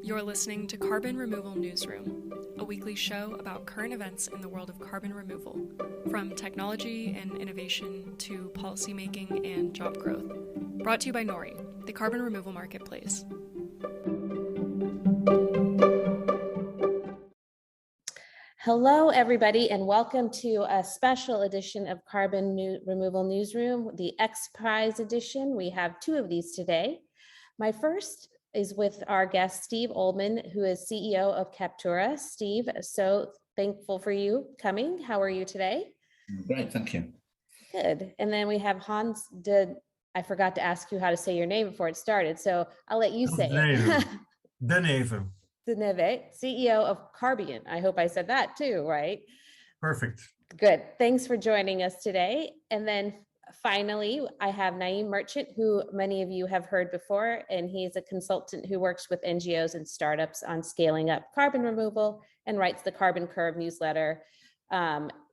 You're listening to Carbon Removal Newsroom, a weekly show about current events in the world of carbon removal, from technology and innovation to policymaking and job growth. Brought to you by Nori, the carbon removal marketplace. Hello, everybody, and welcome to a special edition of Carbon Removal Newsroom, the Xprize edition. We have two of these today. My first is with our guest, Steve Oldman, who is CEO of Captura. Steve, so thankful for you coming. How are you today? Great, thank you. Good. And then we have Hans de, I forgot to ask you how to say your name before it started, so I'll let you say it. De Neve, CEO of Carbon. I hope I said that too, right? perfect. Good. Thanks for joining us today. And then finally, I have Naeem Merchant, who many of you have heard before, and he's a consultant who works with NGOs and startups on scaling up carbon removal and writes the Carbon Curve newsletter,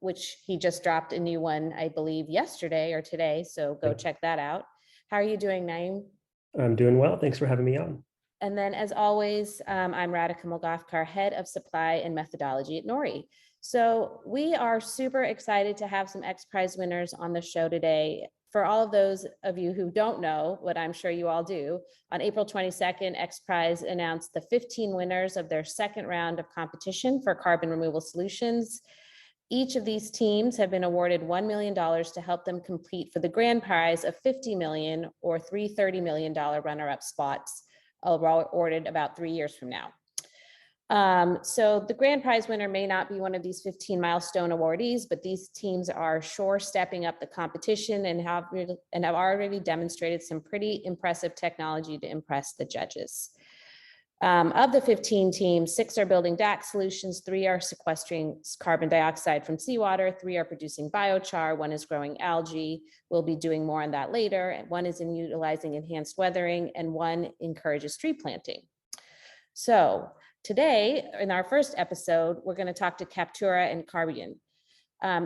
which he just dropped a new one, I believe, yesterday or today. So go check that out. How are you doing, Naeem? I'm doing well. Thanks for having me on. And then, as always, I'm Radhika Mulgafkar, Head of Supply and Methodology at Nori. So we are super excited to have some Xprize winners on the show today. For all of those of you who don't know, what I'm sure you all do, on April 22nd, Xprize announced the 15 winners of their second round of competition for carbon removal solutions. Each of these teams have been awarded $1 million to help them compete for the grand prize of $50 million or three $30 million runner-up spots, awarded about 3 years from now. So the grand prize winner may not be one of these 15 milestone awardees, but these teams are sure stepping up the competition and have already demonstrated some pretty impressive technology to impress the judges. Of the 15 teams, 6 are building DAC solutions, 3 are sequestering carbon dioxide from seawater, 3 are producing biochar, 1 is growing algae. We'll be doing more on that later. And 1 is in utilizing enhanced weathering, and 1 encourages tree planting. So today, in our first episode, we're going to talk to Captura and Carbon.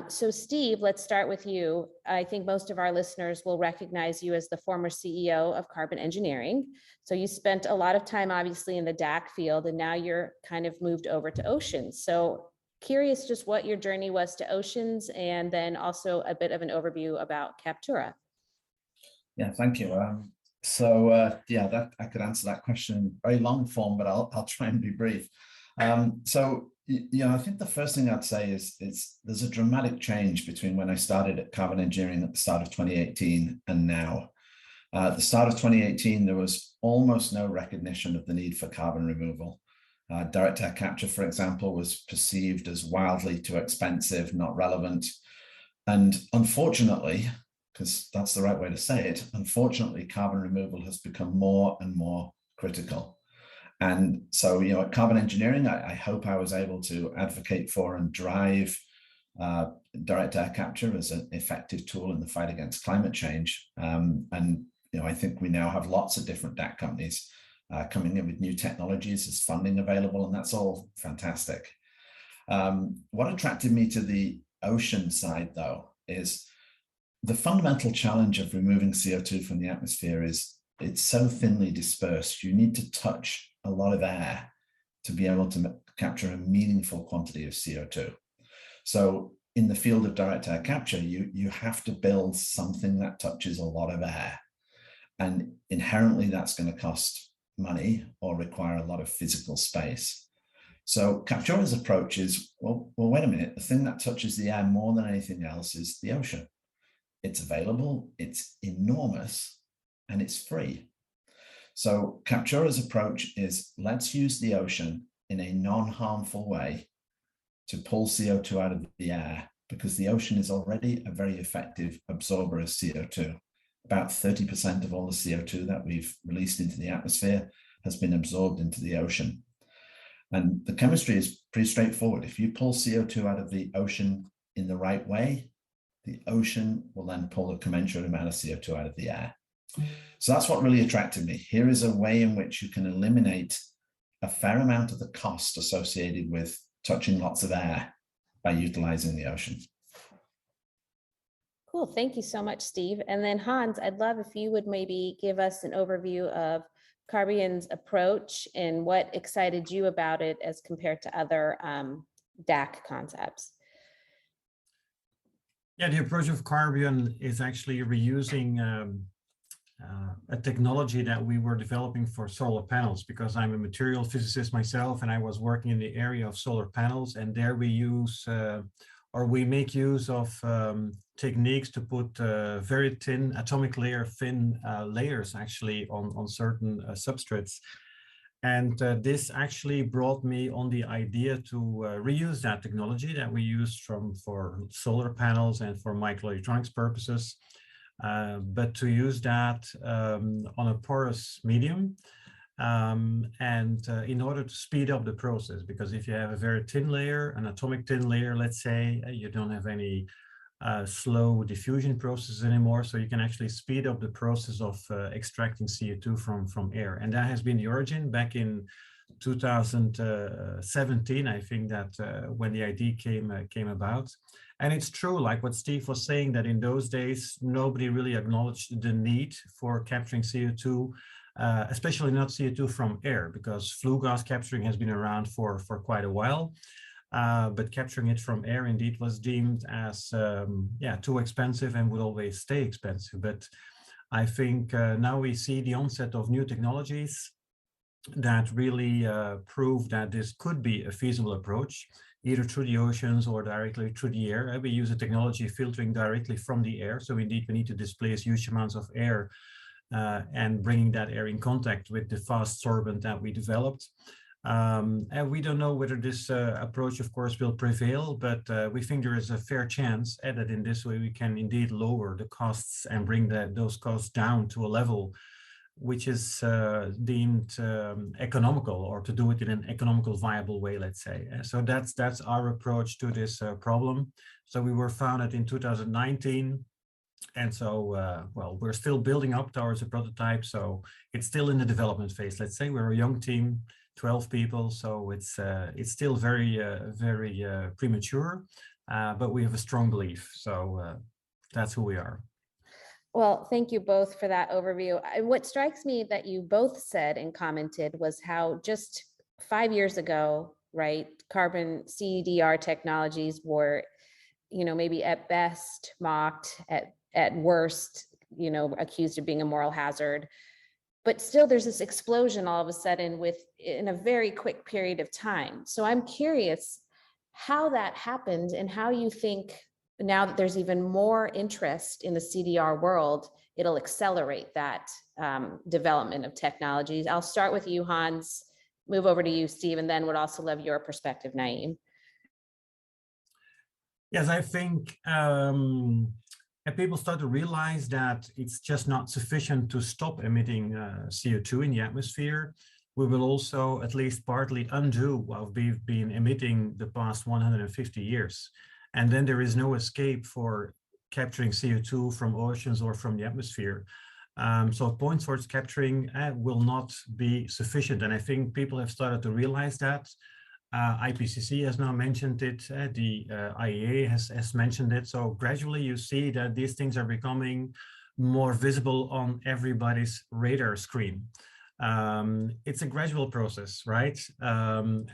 So Steve, let's start with you. I think most of our listeners will recognize you as the former CEO of Carbon Engineering. So you spent a lot of time, obviously, in the DAC field, and now you're kind of moved over to oceans. So curious just what your journey was to oceans, and then also a bit of an overview about Captura. Yeah, thank you. Yeah, that I could answer that question in very long form, but I'll try and be brief. I think the first thing I'd say is there's a dramatic change between when I started at Carbon Engineering at the start of 2018 and now. At the start of 2018, there was almost no recognition of the need for carbon removal. Direct air capture, for example, was perceived as wildly too expensive, not relevant. And unfortunately, because that's the right way to say it, unfortunately, carbon removal has become more and more critical. And so, at Carbon Engineering, I hope I was able to advocate for and drive direct air capture as an effective tool in the fight against climate change. I think we now have lots of different DAC companies coming in with new technologies as funding available, and that's all fantastic. What attracted me to the ocean side, though, is the fundamental challenge of removing CO2 from the atmosphere is it's so thinly dispersed. You need to touch a lot of air to be able to capture a meaningful quantity of CO2. So in the field of direct air capture, you have to build something that touches a lot of air. And inherently, that's going to cost money or require a lot of physical space. So Captura's approach is, well, wait a minute. The thing that touches the air more than anything else is the ocean. It's available, it's enormous, and it's free. So Captura's approach is, let's use the ocean in a non-harmful way to pull CO2 out of the air, because the ocean is already a very effective absorber of CO2. About 30% of all the CO2 that we've released into the atmosphere has been absorbed into the ocean. And the chemistry is pretty straightforward. If you pull CO2 out of the ocean in the right way, the ocean will then pull a commensurate amount of CO2 out of the air. So that's what really attracted me. Here is a way in which you can eliminate a fair amount of the cost associated with touching lots of air by utilizing the ocean. Cool. Thank you so much, Steve. And then Hans, I'd love if you would maybe give us an overview of Carbion's approach and what excited you about it as compared to other DAC concepts? Yeah, the approach of Carbon is actually reusing a technology that we were developing for solar panels, because I'm a material physicist myself and I was working in the area of solar panels, and there we use we make use of techniques to put very thin atomic layer thin layers actually on certain substrates. And this actually brought me on the idea to reuse that technology that we used for solar panels and for microelectronics purposes, but to use that on a porous medium, in order to speed up the process. Because if you have a very thin layer, an atomic thin layer, let's say, you don't have any slow diffusion processes anymore, so you can actually speed up the process of extracting CO2 from air. And that has been the origin back in 2017, I think, that when the idea came about. And it's true, like what Steve was saying, that in those days nobody really acknowledged the need for capturing CO2, especially not CO2 from air, because flue gas capturing has been around for quite a while. But capturing it from air indeed was deemed as too expensive and would always stay expensive. But I think now we see the onset of new technologies that really prove that this could be a feasible approach, either through the oceans or directly through the air. We use a technology filtering directly from the air, so indeed we need to displace huge amounts of air and bringing that air in contact with the fast sorbent that we developed. And we don't know whether this approach, of course, will prevail, but we think there is a fair chance that in this way we can indeed lower the costs and bring those costs down to a level which is deemed economical, or to do it in an economical viable way, let's say. So that's our approach to this problem. So we were founded in 2019. And so, well, we're still building up towards a prototype. So it's still in the development phase, let's say. We're a young team, 12 people. So it's still very premature, but we have a strong belief. So that's who we are. Well, thank you both for that overview. What strikes me that you both said and commented was how just 5 years ago, right, carbon CDR technologies were, maybe at best mocked, at worst, accused of being a moral hazard. But still there's this explosion all of a sudden in a very quick period of time. So I'm curious how that happened and how you think, now that there's even more interest in the CDR world, it'll accelerate that development of technologies. I'll start with you, Hans, move over to you, Steve, and then would also love your perspective, Naeem. Yes, I think people start to realize that it's just not sufficient to stop emitting CO2 in the atmosphere. We will also at least partly undo what we've been emitting the past 150 years. And then there is no escape for capturing CO2 from oceans or from the atmosphere. So point source capturing will not be sufficient. And I think people have started to realize that. IPCC has now mentioned it, the IEA has mentioned it. So gradually you see that these things are becoming more visible on everybody's radar screen. It's a gradual process, right? And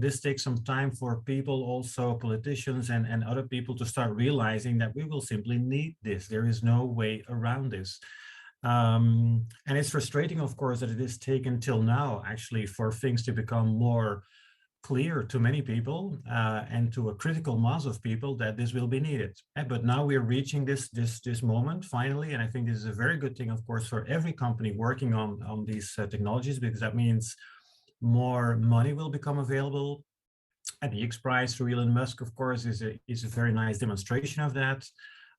this takes some time for people, also politicians and other people, to start realizing that we will simply need this. There is no way around this. And it's frustrating, of course, that it is taken till now, actually, for things to become more clear to many people and to a critical mass of people that this will be needed. But now we're reaching this moment finally, and I think this is a very good thing, of course, for every company working on these technologies, because that means more money will become available. And the Xprize through Elon Musk, of course, is a very nice demonstration of that.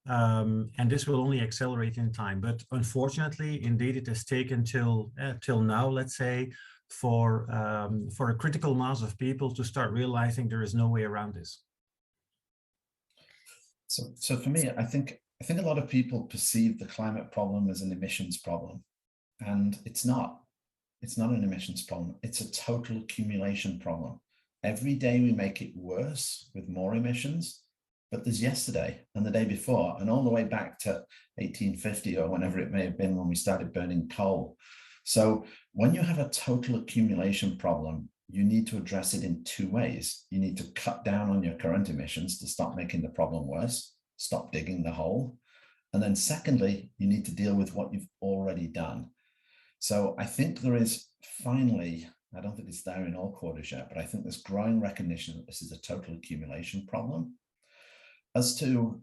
And this will only accelerate in time. But unfortunately, indeed, it has taken till now, let's say, for a critical mass of people to start realizing there is no way around this. So for me, I think a lot of people perceive the climate problem as an emissions problem, and it's not. It's not an emissions problem. It's a total accumulation problem. Every day we make it worse with more emissions. But there's yesterday and the day before, and all the way back to 1850 or whenever it may have been when we started burning coal. So when you have a total accumulation problem, you need to address it in two ways. You need to cut down on your current emissions to stop making the problem worse, stop digging the hole. And then secondly, you need to deal with what you've already done. So I think there is finally, I don't think it's there in all quarters yet, but I think there's growing recognition that this is a total accumulation problem. As to,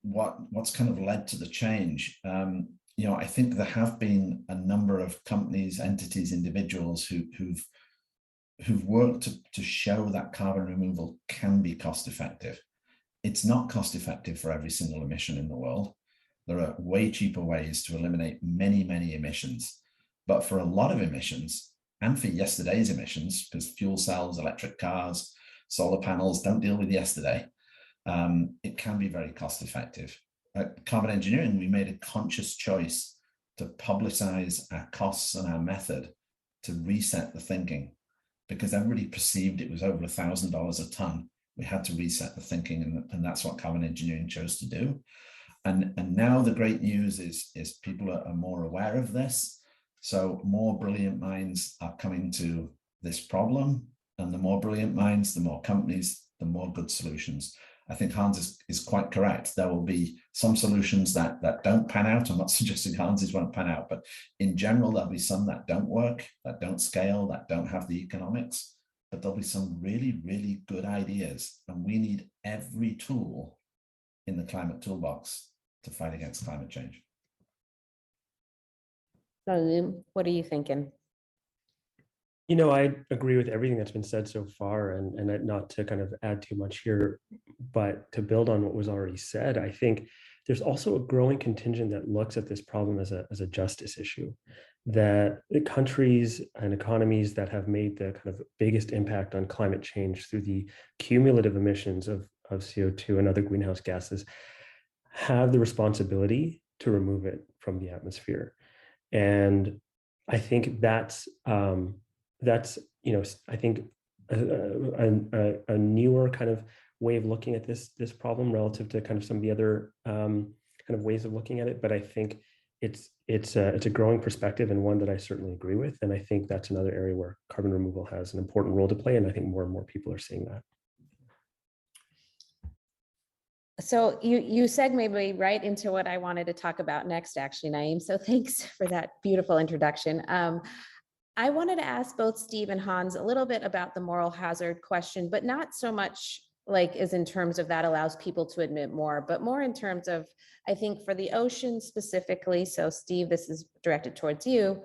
what's kind of led to the change, I think there have been a number of companies, entities, individuals who've worked to show that carbon removal can be cost effective. It's not cost effective for every single emission in the world. There are way cheaper ways to eliminate many, many emissions. But for a lot of emissions, and for yesterday's emissions, because fuel cells, electric cars, solar panels don't deal with yesterday, it can be very cost effective. At Carbon Engineering, we made a conscious choice to publicize our costs and our method to reset the thinking, because everybody perceived it was over $1,000 a ton. We had to reset the thinking, and that's what Carbon Engineering chose to do. And now the great news is people are more aware of this. So more brilliant minds are coming to this problem, and the more brilliant minds, the more companies, the more good solutions. I think Hans is quite correct. There will be some solutions that don't pan out. I'm not suggesting Hans's won't pan out, but in general, there'll be some that don't work, that don't scale, that don't have the economics, but there'll be some really, really good ideas. And we need every tool in the climate toolbox to fight against climate change. What are you thinking? I agree with everything that's been said so far, and not to kind of add too much here, but to build on what was already said, I think there's also a growing contingent that looks at this problem as a justice issue, that the countries and economies that have made the kind of biggest impact on climate change through the cumulative emissions of CO2 and other greenhouse gases have the responsibility to remove it from the atmosphere. And I think that's I think a newer kind of way of looking at this problem relative to kind of some of the other kind of ways of looking at it. But I think it's a growing perspective, and one that I certainly agree with. And I think that's another area where carbon removal has an important role to play. And I think more and more people are seeing that. So you segued me right into what I wanted to talk about next, actually, Naeem. So thanks for that beautiful introduction. I wanted to ask both Steve and Hans a little bit about the moral hazard question, but not so much like as in terms of that allows people to admit more, but more in terms of, I think for the ocean specifically. So Steve, this is directed towards you.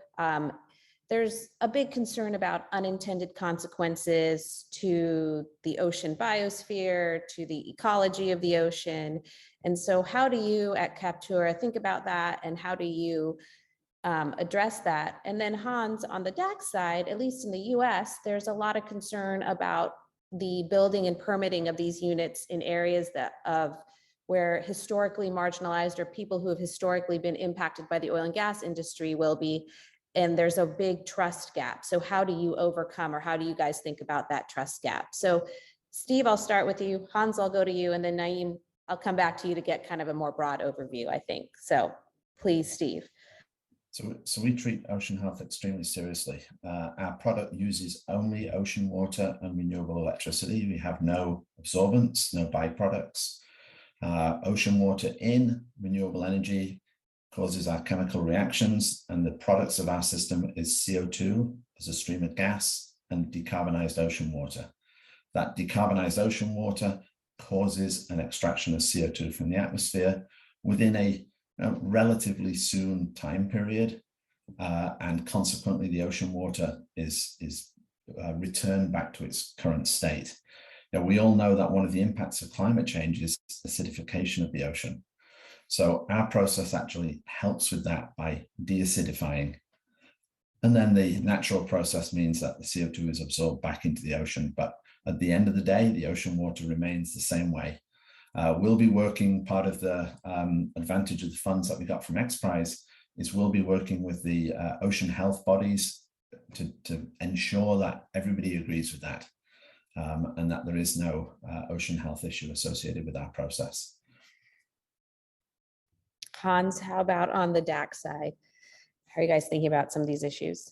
There's a big concern about unintended consequences to the ocean biosphere, to the ecology of the ocean. And so how do you at Captura think about that, and how do you address that? And then Hans, on the DAC side, at least in the US, there's a lot of concern about the building and permitting of these units in areas where historically marginalized or people who have historically been impacted by the oil and gas industry will be. And there's a big trust gap. So how do you overcome, or how do you guys think about that trust gap? So Steve, I'll start with you. Hans, I'll go to you. And then Naeem, I'll come back to you to get kind of a more broad overview, I think. So please, Steve. So we treat ocean health extremely seriously. Our product uses only ocean water and renewable electricity. We have no absorbents, no byproducts. Ocean water in renewable energy causes our chemical reactions, and the products of our system is CO2 as a stream of gas and decarbonized ocean water. That decarbonized ocean water causes an extraction of CO2 from the atmosphere within a relatively soon time period, and consequently the ocean water is returned back to its current state. Now, we all know that one of the impacts of climate change is acidification of the ocean. So our process actually helps with that by deacidifying. And then the natural process means that the CO2 is absorbed back into the ocean. But at the end of the day, the ocean water remains the same way. We'll be working, part of the advantage of the funds that we got from Xprize is we'll be working with the ocean health bodies to ensure that everybody agrees with that, and that there is no ocean health issue associated with our process. Hans, how about on the DAC side? How are you guys thinking about some of these issues?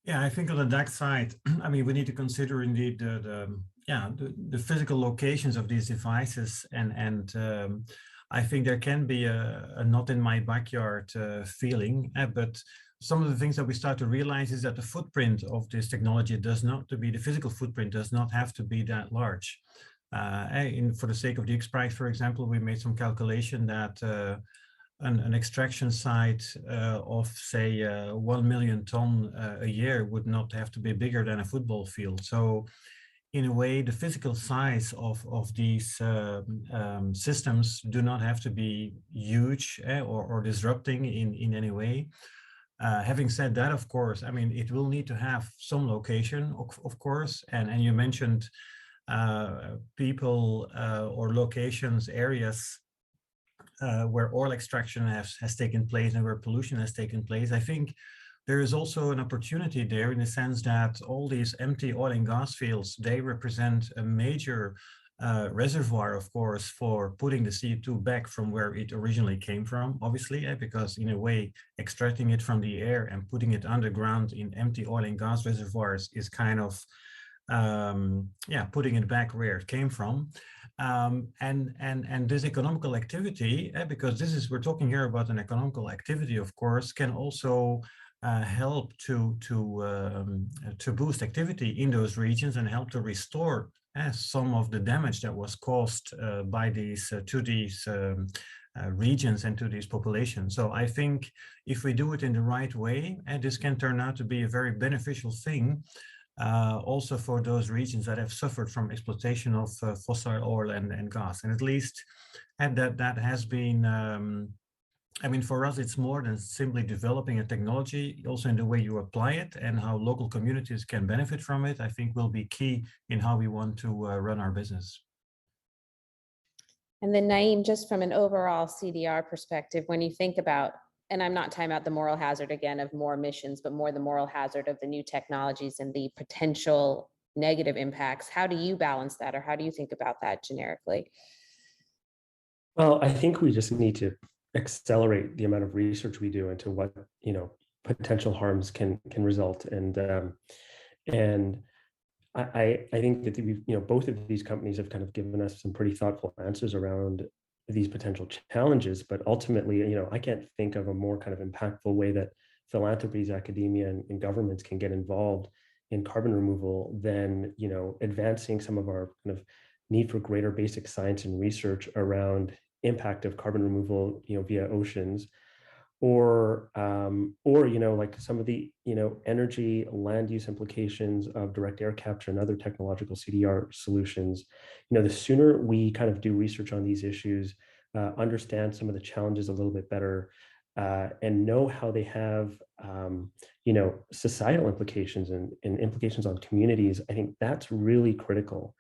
Yeah, I think on the DAC side, I mean, we need to consider indeed the physical locations of these devices, and I think there can be a not in my backyard feeling, but some of the things that we start to realize is that the footprint of this technology the physical footprint does not have to be that large. For the sake of the Xprize, for example, we made some calculation that an extraction site of say 1 million ton a year would not have to be bigger than a football field. So in a way, the physical size of these systems do not have to be huge or disrupting in any way. Having said that, of course, I mean, it will need to have some location, of course, and you mentioned people or locations, areas where oil extraction has taken place and where pollution has taken place. I think there is also an opportunity there in the sense that all these empty oil and gas fields, they represent a major reservoir, of course, for putting the CO2 back from where it originally came from, obviously, because in a way, extracting it from the air and putting it underground in empty oil and gas reservoirs is kind of, putting it back where it came from. And this economical activity, because we're talking here about an economical activity, of course, can also help to boost activity in those regions and help to restore some of the damage that was caused by these regions and to these populations. So I think if we do it in the right way, this can turn out to be a very beneficial thing. Also for those regions that have suffered from exploitation of fossil oil and gas. And at least that has been, I mean, for us, it's more than simply developing a technology, also in the way you apply it and how local communities can benefit from it, I think will be key in how we want to run our business. And then Naeem, just from an overall CDR perspective, when you think about, and I'm not talking about the moral hazard again of more emissions, but more the moral hazard of the new technologies and the potential negative impacts, how do you balance that, or how do you think about that generically? Well, I think we just need to accelerate the amount of research we do into what, potential harms can result. And I think that we've, both of these companies have kind of given us some pretty thoughtful answers around these potential challenges, but ultimately, I can't think of a more kind of impactful way that philanthropies, academia, and governments can get involved in carbon removal than, advancing some of our kind of need for greater basic science and research around impact of carbon removal, via oceans, or like some of the, energy land use implications of direct air capture and other technological CDR solutions. The sooner we kind of do research on these issues, understand some of the challenges a little bit better, and know how they have, societal implications and implications on communities, I think that's really critical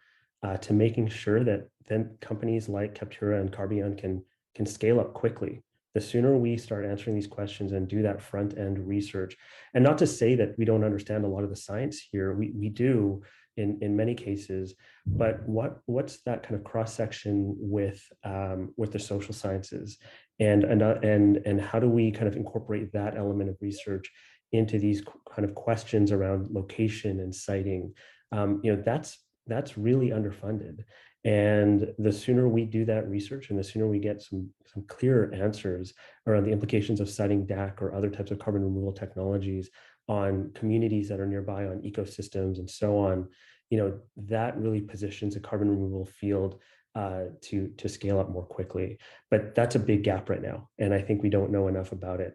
to making sure that then companies like Captura and Carbion can scale up quickly. The sooner we start answering these questions and do that front end research, and not to say that we don't understand a lot of the science here, we do in many cases, but what's that kind of cross section with the social sciences, and how do we kind of incorporate that element of research into these kind of questions around location and siting? That's really underfunded. And the sooner we do that research and the sooner we get some clearer answers around the implications of siting DAC or other types of carbon removal technologies on communities that are nearby, on ecosystems and so on, that really positions a carbon removal field to scale up more quickly. But that's a big gap right now. And I think we don't know enough about it.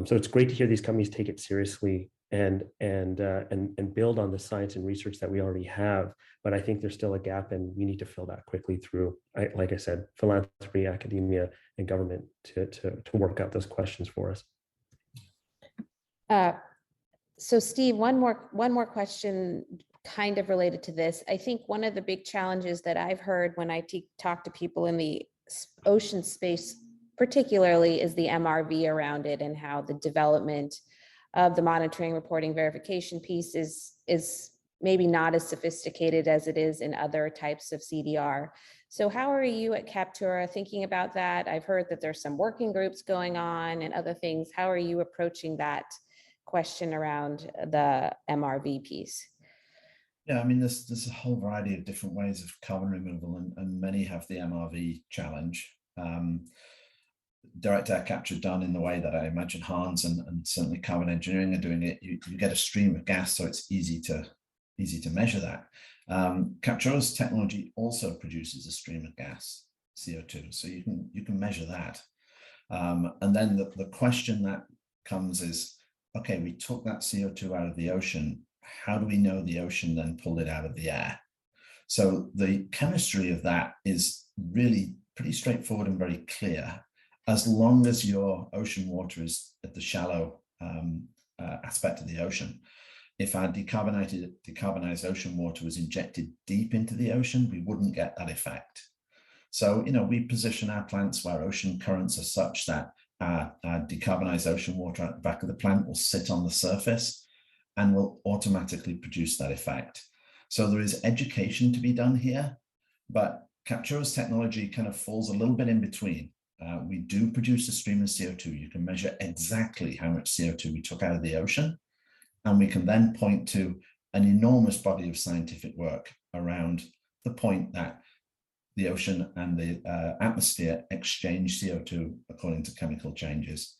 So it's great to hear these companies take it seriously and build on the science and research that we already have. But I think there's still a gap, and we need to fill that quickly through, like I said, philanthropy, academia, and government to work out those questions for us. So Steve, one more question kind of related to this. I think one of the big challenges that I've heard when I talk to people in the ocean space particularly is the MRV around it, and how the development of the monitoring, reporting, verification piece is maybe not as sophisticated as it is in other types of CDR. So how are you at Captura thinking about that? I've heard that there's some working groups going on and other things. How are you approaching that question around the MRV piece? Yeah, I mean, there's a whole variety of different ways of carbon removal, and many have the MRV challenge. Direct air capture done in the way that I imagine Hans and certainly Carbon Engineering are doing it. You get a stream of gas, so it's easy to measure that. Captura's technology also produces a stream of gas, CO2, so you can measure that. And then the question that comes is, okay, we took that CO2 out of the ocean. How do we know the ocean then pulled it out of the air? So the chemistry of that is really pretty straightforward and very clear, as long as your ocean water is at the shallow aspect of the ocean. If our decarbonized ocean water was injected deep into the ocean, we wouldn't get that effect. So, we position our plants where ocean currents are such that our decarbonized ocean water at the back of the plant will sit on the surface and will automatically produce that effect. So there is education to be done here, but Captura's technology kind of falls a little bit in between. We do produce a stream of CO2. You can measure exactly how much CO2 we took out of the ocean, and we can then point to an enormous body of scientific work around the point that the ocean and the atmosphere exchange CO2 according to chemical changes.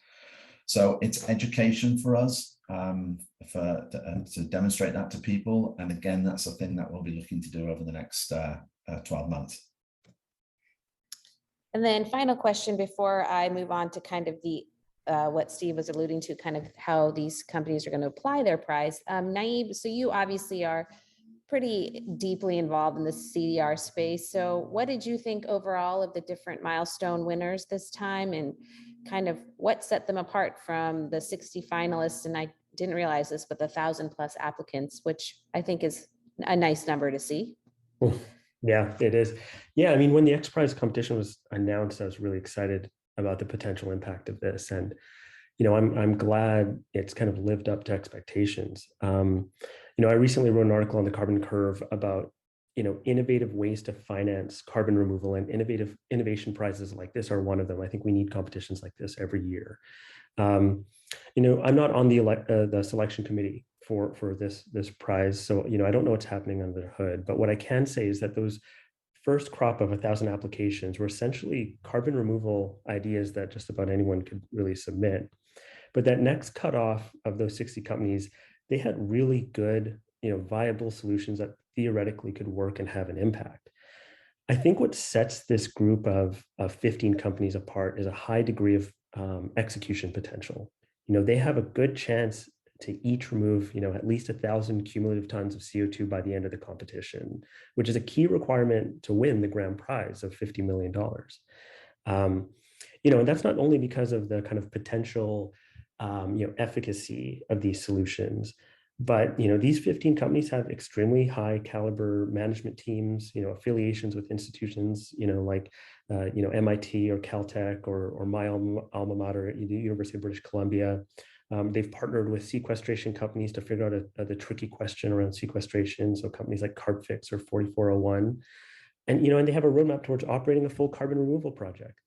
So it's education for us to demonstrate that to people. And again, that's a thing that we'll be looking to do over the next 12 months. And then final question before I move on to kind of the what Steve was alluding to, kind of how these companies are going to apply their prize. Naeem, so you obviously are pretty deeply involved in the CDR space. So what did you think overall of the different milestone winners this time, and kind of what set them apart from the 60 finalists? And I didn't realize this, but the 1,000+ applicants, which I think is a nice number to see. Yeah, it is. Yeah, I mean, when the XPRIZE competition was announced, I was really excited about the potential impact of this. And, I'm glad it's kind of lived up to expectations. I recently wrote an article on the Carbon Curve about, innovative ways to finance carbon removal, and innovation prizes like this are one of them. I think we need competitions like this every year. I'm not on the selection committee for this prize, so I don't know what's happening under the hood. But what I can say is that those first crop of 1,000 applications were essentially carbon removal ideas that just about anyone could really submit. But that next cutoff of those 60 companies, they had really good, viable solutions that theoretically could work and have an impact. I think what sets this group of 15 companies apart is a high degree of execution potential. They have a good chance to each remove, at least 1,000 cumulative tons of CO2 by the end of the competition, which is a key requirement to win the grand prize of $50 million. And that's not only because of the kind of potential, efficacy of these solutions, but, these 15 companies have extremely high caliber management teams, affiliations with institutions, like, MIT or Caltech or my alma mater, the University of British Columbia. They've partnered with sequestration companies to figure out the tricky question around sequestration. So companies like CarbFix or 4401, and and they have a roadmap towards operating a full carbon removal project.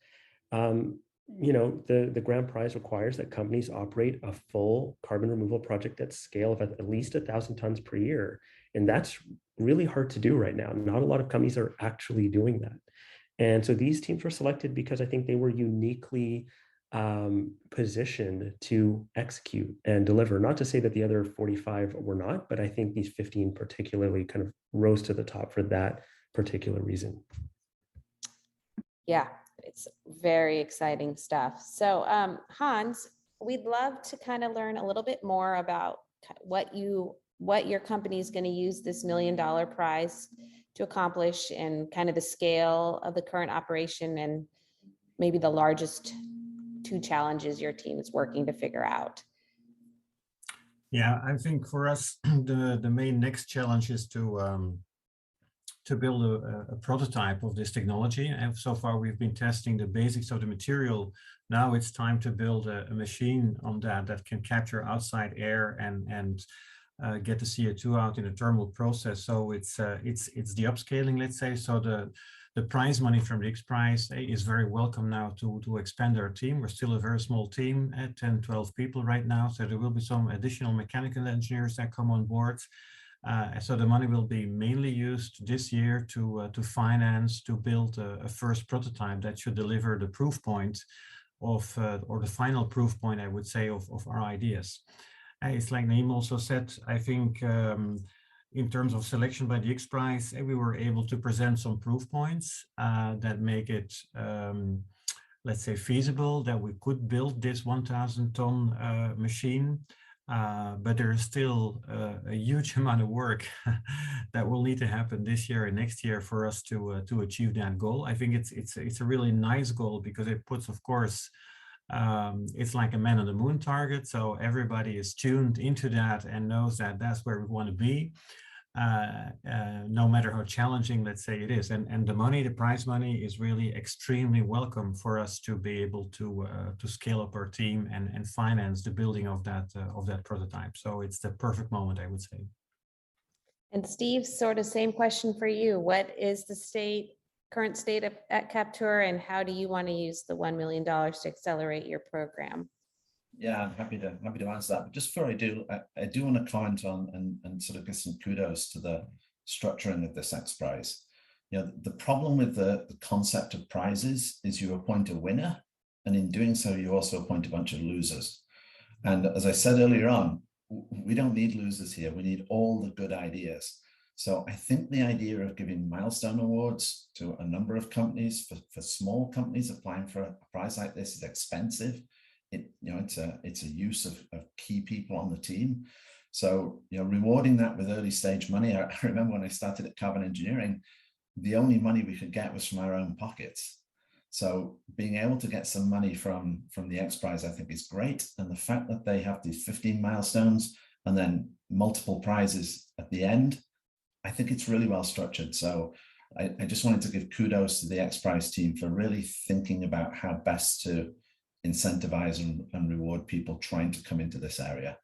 The grand prize requires that companies operate a full carbon removal project at scale of at least 1,000 tons per year, and that's really hard to do right now. Not a lot of companies are actually doing that, and so these teams were selected because I think they were uniquely positioned to execute and deliver. Not to say that the other 45 were not, but I think these 15 particularly kind of rose to the top for that particular reason. Yeah, it's very exciting stuff. So Hans, we'd love to kind of learn a little bit more about what your company is going to use this $1 million prize to accomplish, and kind of the scale of the current operation, and maybe the largest 2 challenges your team is working to figure out. Yeah, I think for us, the main next challenge is to build a prototype of this technology. And so far we've been testing the basics of the material. Now it's time to build a machine on that can capture outside air and get the CO2 out in a thermal process. So it's the upscaling, let's say. So the prize money from the Xprize is very welcome now to expand our team. We're still a very small team at 10, 12 people right now. So there will be some additional mechanical engineers that come on board. So the money will be mainly used this year to finance, to build a first prototype that should deliver the proof point of, or the final proof point, I would say, of our ideas. It's like Naeem also said, I think in terms of selection by the Xprize, we were able to present some proof points that make it, let's say, feasible that we could build this 1,000-ton machine. But there is still a huge amount of work that will need to happen this year and next year for us to achieve that goal. I think it's a really nice goal because it puts, of course, it's like a man on the moon target. So everybody is tuned into that and knows that that's where we want to be, no matter how challenging, let's say, it is. And the money, the prize money, is really extremely welcome for us to be able to scale up our team and finance the building of that prototype. So it's the perfect moment, I would say. And Steve, sort of same question for you. What is the current state at Captura, and how do you want to use the $1 million to accelerate your program? Yeah, I'm happy to answer that. But just before I do want to comment on and sort of give some kudos to the structuring of this Xprize. You know, the problem with the concept of prizes is you appoint a winner, and in doing so, you also appoint a bunch of losers. And as I said earlier on, we don't need losers here. We need all the good ideas. So I think the idea of giving milestone awards to a number of companies, for small companies applying for a prize like this, is expensive. It's a use of key people on the team. So, rewarding that with early stage money. I remember when I started at Carbon Engineering, the only money we could get was from our own pockets. So being able to get some money from the Xprize, I think, is great. And the fact that they have these 15 milestones and then multiple prizes at the end, I think it's really well structured. So I just wanted to give kudos to the Xprize team for really thinking about how best to incentivize and reward people trying to come into this area.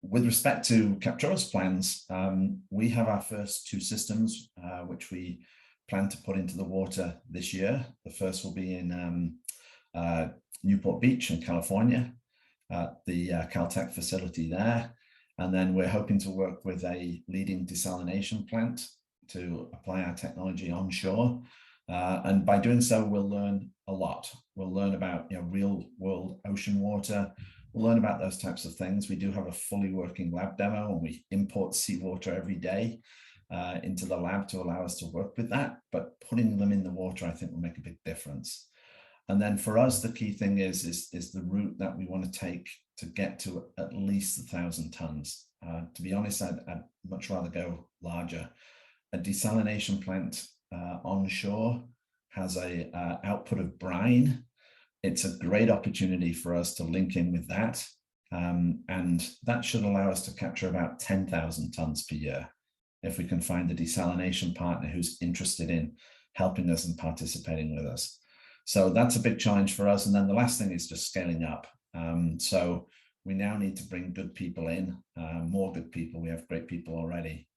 With respect to Captura's plans, we have our first 2 systems, which we plan to put into the water this year. The first will be in Newport Beach in California, the Caltech facility there. And then we're hoping to work with a leading desalination plant to apply our technology onshore. And by doing so, we'll learn a lot. We'll learn about real world ocean water. We'll learn about those types of things. We do have a fully working lab demo, and we import seawater every day into the lab to allow us to work with that. But putting them in the water, I think, will make a big difference. And then for us, the key thing is the route that we want to take to get to at least 1,000 tons. To be honest, I'd much rather go larger. A desalination plant onshore has a output of brine. It's a great opportunity for us to link in with that. And that should allow us to capture about 10,000 tons per year if we can find a desalination partner who's interested in helping us and participating with us. So that's a big challenge for us. And then the last thing is just scaling up. So we now need to bring good people in, more good people. We have great people already,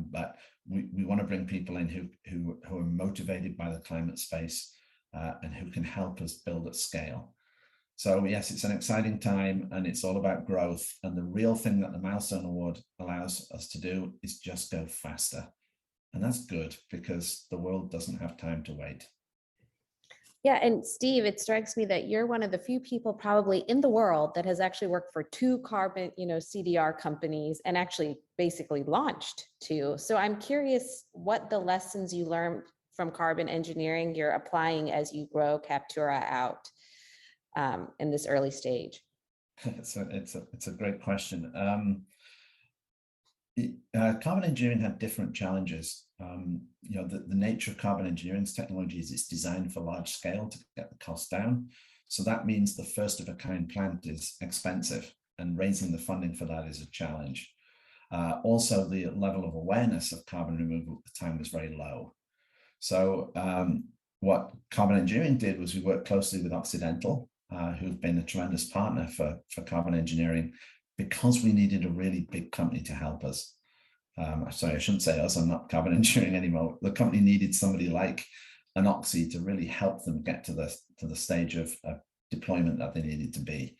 but we want to bring people in who are motivated by the climate space and who can help us build at scale. So yes, it's an exciting time, and it's all about growth. And the real thing that the Milestone Award allows us to do is just go faster. And that's good because the world doesn't have time to wait. Yeah, and Steve, it strikes me that you're one of the few people probably in the world that has actually worked for 2 carbon, CDR companies and actually basically launched 2. So I'm curious what the lessons you learned from carbon engineering you're applying as you grow Captura out in this early stage. It's a great question. Carbon engineering had different challenges. The nature of carbon engineering's technology is it's designed for large scale to get the cost down. So that means the first of a kind plant is expensive, and raising the funding for that is a challenge. Also, the level of awareness of carbon removal at the time was very low. So what carbon engineering did was we worked closely with Occidental, who've been a tremendous partner for carbon engineering, because we needed a really big company to help us. Sorry, I shouldn't say us, I'm not carbon engineering anymore. The company needed somebody like an Oxy to really help them get to the stage of deployment that they needed to be.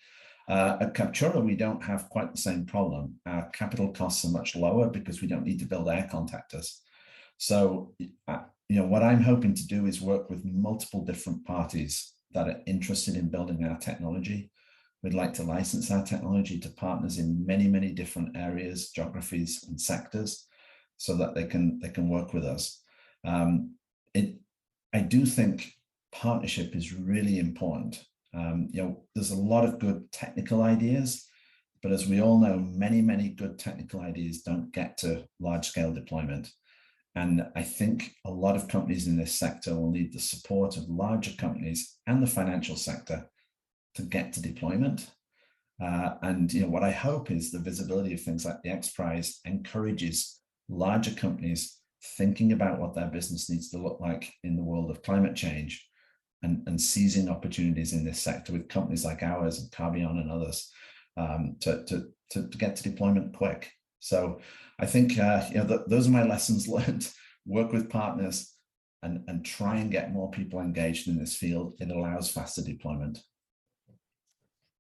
At Captura, we don't have quite the same problem. Our capital costs are much lower because we don't need to build air contactors. So, what I'm hoping to do is work with multiple different parties that are interested in building our technology. We'd like to license our technology to partners in many, many different areas, geographies, and sectors, so that they can work with us. I do think partnership is really important. There's a lot of good technical ideas, but as we all know, many, many good technical ideas don't get to large-scale deployment. And I think a lot of companies in this sector will need the support of larger companies and the financial sector to get to deployment. What I hope is the visibility of things like the XPRIZE encourages larger companies thinking about what their business needs to look like in the world of climate change, and seizing opportunities in this sector with companies like ours and Carbion and others to get to deployment quick. So I think those are my lessons learned. Work with partners and try and get more people engaged in this field. It allows faster deployment.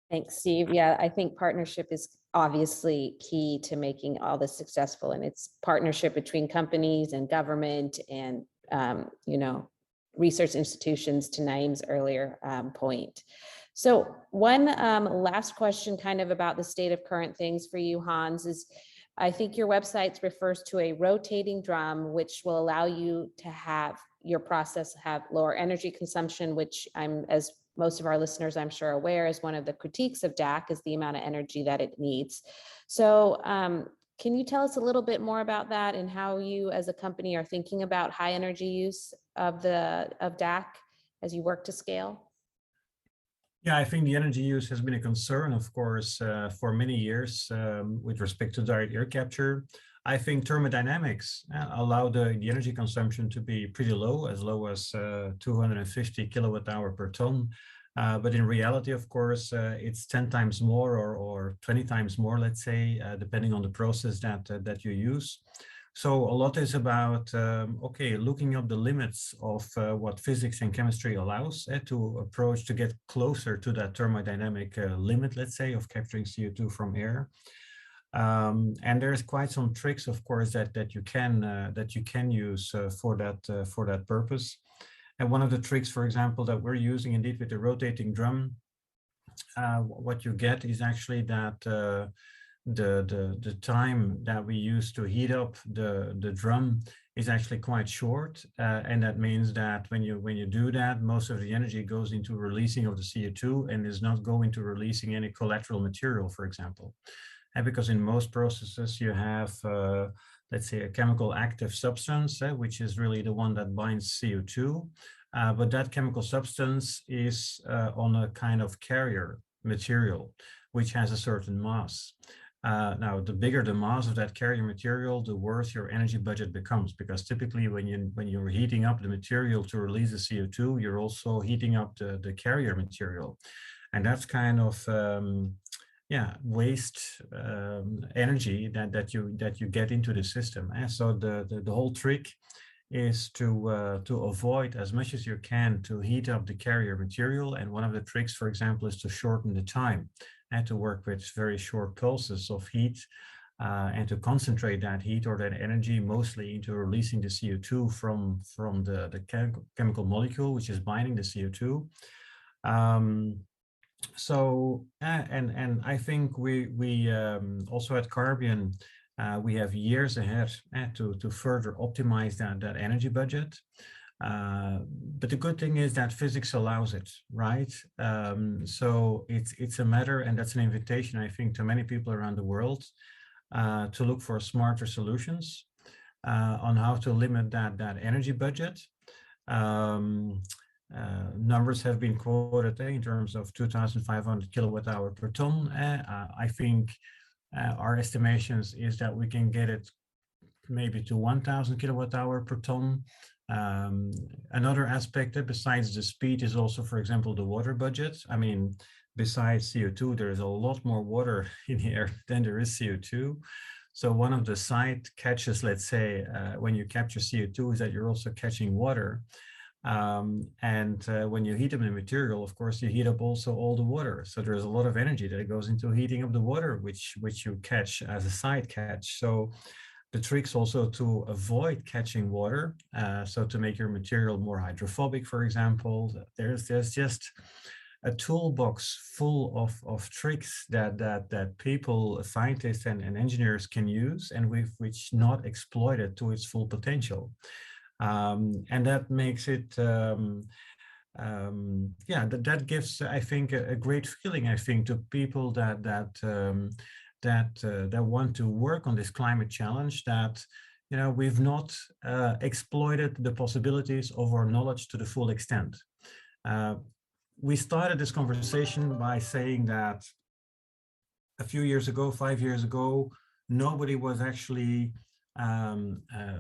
Thanks, Steve. Yeah, I think partnership is obviously key to making all this successful, and it's partnership between companies and government and research institutions, to Naeem's earlier point. So one last question kind of about the state of current things for you, Hans, is I think your website refers to a rotating drum, which will allow you to have your process have lower energy consumption, which as most of our listeners, I'm sure, aware, is one of the critiques of DAC is the amount of energy that it needs. So can you tell us a little bit more about that and how you as a company are thinking about high energy use of DAC as you work to scale? Yeah, I think the energy use has been a concern, of course, for many years with respect to direct air capture. I think thermodynamics allow the energy consumption to be pretty low as 250 kilowatt hour per ton. But in reality, of course, it's 10 times more or 20 times more, let's say, depending on the process that you use. So a lot is about, looking up the limits of what physics and chemistry allows to get closer to that thermodynamic limit, let's say, of capturing CO2 from air. And there's quite some tricks, of course, that you can use for that purpose. And one of the tricks, for example, that we're using indeed with the rotating drum, what you get is actually that the time that we use to heat up the drum is actually quite short, and that means that when you do that, most of the energy goes into releasing of the CO2 and is not going to releasing any collateral material, for example. And because in most processes you have, let's say, a chemical active substance, which is really the one that binds CO2, but that chemical substance is on a kind of carrier material, which has a certain mass. Now, the bigger the mass of that carrier material, the worse your energy budget becomes, because typically when you're heating up the material to release the CO2, you're also heating up the carrier material. And that's kind of waste energy that you get into the system. And so the whole trick is to avoid as much as you can to heat up the carrier material. And one of the tricks, for example, is to shorten the time and to work with very short pulses of heat and to concentrate that heat or that energy mostly into releasing the CO2 from the chemical molecule, which is binding the CO2. So and I think we also at Carbion we have years ahead to further optimize that energy budget. But the good thing is that physics allows it, right? So it's a matter, and that's an invitation, I think, to many people around the world to look for smarter solutions on how to limit that energy budget. Numbers have been quoted in terms of 2,500 kilowatt hour per ton. I think our estimations is that we can get it maybe to 1,000 kilowatt hour per ton. Another aspect besides the speed is also, for example, the water budget. I mean, besides CO2, there is a lot more water in the air than there is CO2. So one of the side catches, let's say, when you capture CO2 is that you're also catching water. When you heat up the material, of course, you heat up also all the water. So there's a lot of energy that goes into heating up the water, which you catch as a side catch. So the trick's also to avoid catching water. So to make your material more hydrophobic, for example, there's just a toolbox full of tricks that people, scientists and engineers can use, and with which not exploited to its full potential. And that makes it, that gives, I think, a great feeling, I think, to people that want to work on this climate challenge, that, you know, we've not exploited the possibilities of our knowledge to the full extent. We started this conversation by saying that a few years ago, 5 years ago, nobody was actually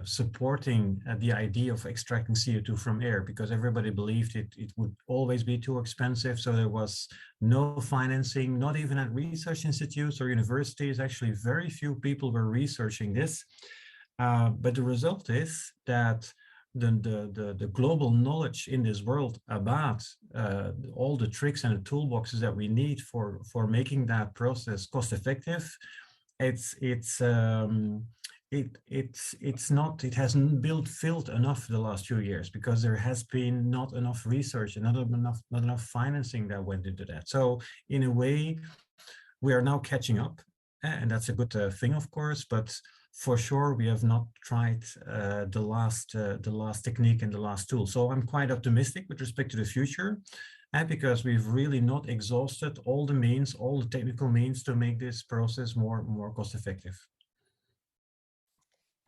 supporting the idea of extracting CO2 from air, because everybody believed it would always be too expensive. So there was no financing, not even at research institutes or universities. Actually, very few people were researching this. But the result is that the global knowledge in this world about all the tricks and the toolboxes that we need for making that process cost effective, it hasn't filled enough the last few years, because there has been not enough research and not enough financing that went into that. So in a way, we are now catching up, and that's a good thing, of course, but for sure we have not tried the last technique and the last tool. So I'm quite optimistic with respect to the future, because we've really not exhausted all the means, all the technical means to make this process more cost effective.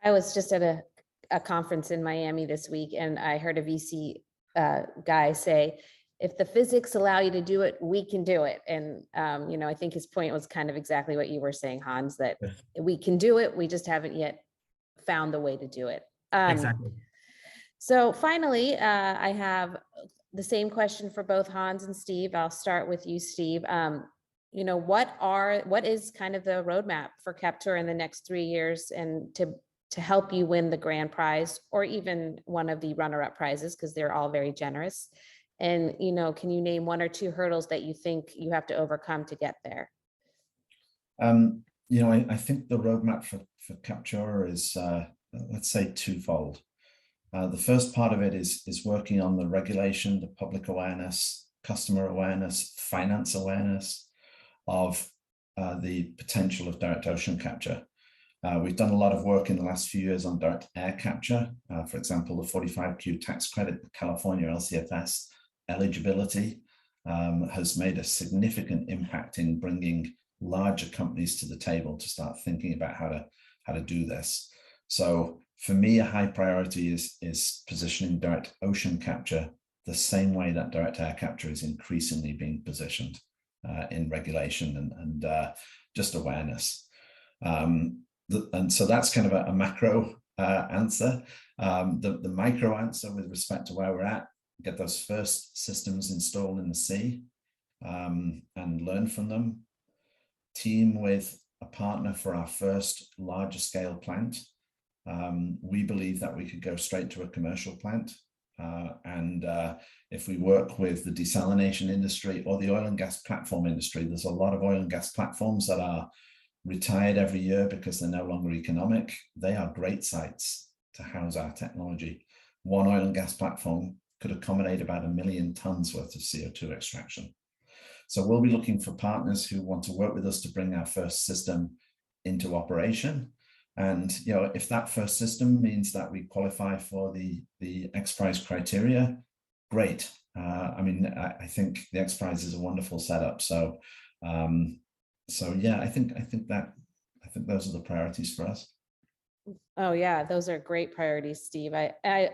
I was just at a conference in Miami this week, and I heard a VC guy say, if the physics allow you to do it, we can do it. And, you know, I think his point was kind of exactly what you were saying, Hans, that we can do it. We just haven't yet found the way to do it. Exactly. So finally, I have the same question for both Hans and Steve. I'll start with you, Steve. You know, what is kind of the roadmap for Capture in the next 3 years, and to help you win the grand prize, or even one of the runner-up prizes, because they're all very generous? And, you know, can you name 1 or 2 hurdles that you think you have to overcome to get there? You know, I think the roadmap for Capture is, let's say, twofold. The first part of it is working on the regulation, the public awareness, customer awareness, finance awareness of the potential of direct ocean capture. We've done a lot of work in the last few years on direct air capture. For example, the 45Q tax credit, California LCFS eligibility has made a significant impact in bringing larger companies to the table to start thinking about how to do this. So for me, a high priority is positioning direct ocean capture the same way that direct air capture is increasingly being positioned in regulation and just awareness. And so that's kind of a macro answer. The micro answer with respect to where we're at, get those first systems installed in the sea and learn from them. Team with a partner for our first larger scale plant. We believe that we could go straight to a commercial plant. If we work with the desalination industry or the oil and gas platform industry, there's a lot of oil and gas platforms that are retired every year because they're no longer economic. They are great sites to house our technology. One oil and gas platform could accommodate about 1 million tons worth of CO2 extraction. So we'll be looking for partners who want to work with us to bring our first system into operation. And, you know, if that first system means that we qualify for the Xprize criteria, great. I mean, I think the Xprize is a wonderful setup. So yeah, I think those are the priorities for us. Oh yeah, those are great priorities, Steve. I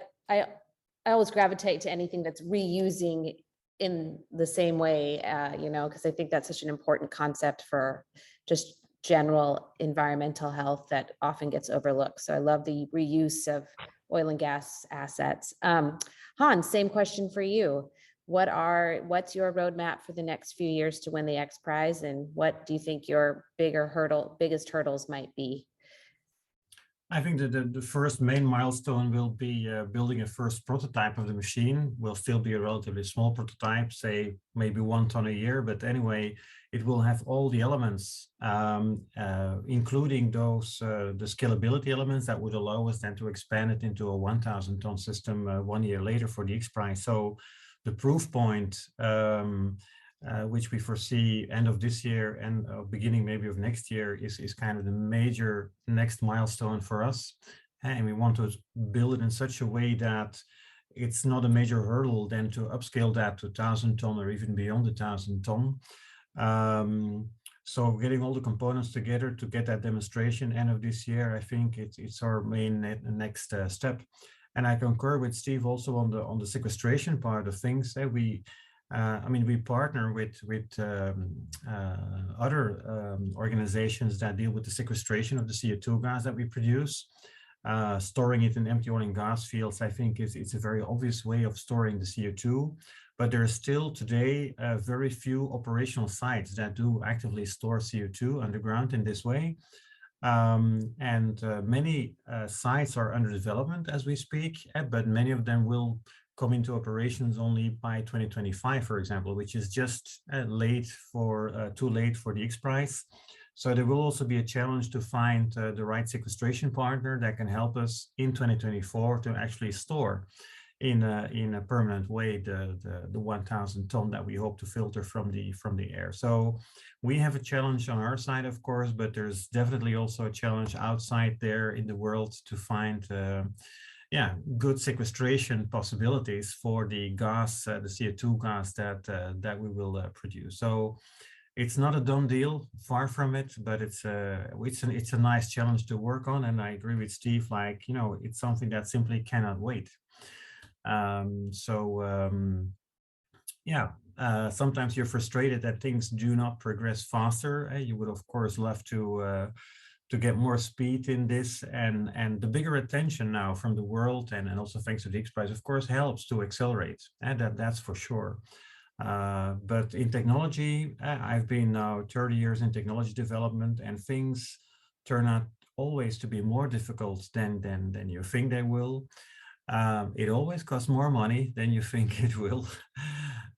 always gravitate to anything that's reusing in the same way, you know, because I think that's such an important concept for just general environmental health that often gets overlooked. So I love the reuse of oil and gas assets. Hans, same question for you. What's your roadmap for the next few years to win the Xprize, and what do you think your biggest hurdles might be? I think that the first main milestone will be building a first prototype of the machine. Will still be a relatively small prototype, say maybe 1 ton a year, but anyway, it will have all the elements, including those the scalability elements that would allow us then to expand it into a 1,000 ton system 1 year later for the Xprize. So the proof point, which we foresee end of this year and beginning maybe of next year, is kind of the major next milestone for us. And we want to build it in such a way that it's not a major hurdle then to upscale that to 1,000 ton or even beyond the 1,000 ton. So getting all the components together to get that demonstration end of this year, I think it's our main next step. And I concur with Steve also on the sequestration part of things. We partner with other organizations that deal with the sequestration of the CO2 gas that we produce. Storing it in empty oil and gas fields, I think it's a very obvious way of storing the CO2. But there are still today very few operational sites that do actively store CO2 underground in this way. Many sites are under development as we speak, but many of them will come into operations only by 2025, for example, which is just too late for the Xprize. So there will also be a challenge to find the right sequestration partner that can help us in 2024 to actually store in a permanent way the 1,000 ton that we hope to filter from the air. So we have a challenge on our side, of course, but there's definitely also a challenge outside there in the world to find good sequestration possibilities for the gas, the CO2 gas that we will produce. So it's not a done deal, far from it, but it's a nice challenge to work on. And I agree with Steve, it's something that simply cannot wait. Sometimes you're frustrated that things do not progress faster. You would, of course, love to get more speed in this, and the bigger attention now from the world, and also thanks to the Xprize, of course, helps to accelerate, and that's for sure. But in technology, I've been now 30 years in technology development, and things turn out always to be more difficult than you think they will. It always costs more money than you think it will.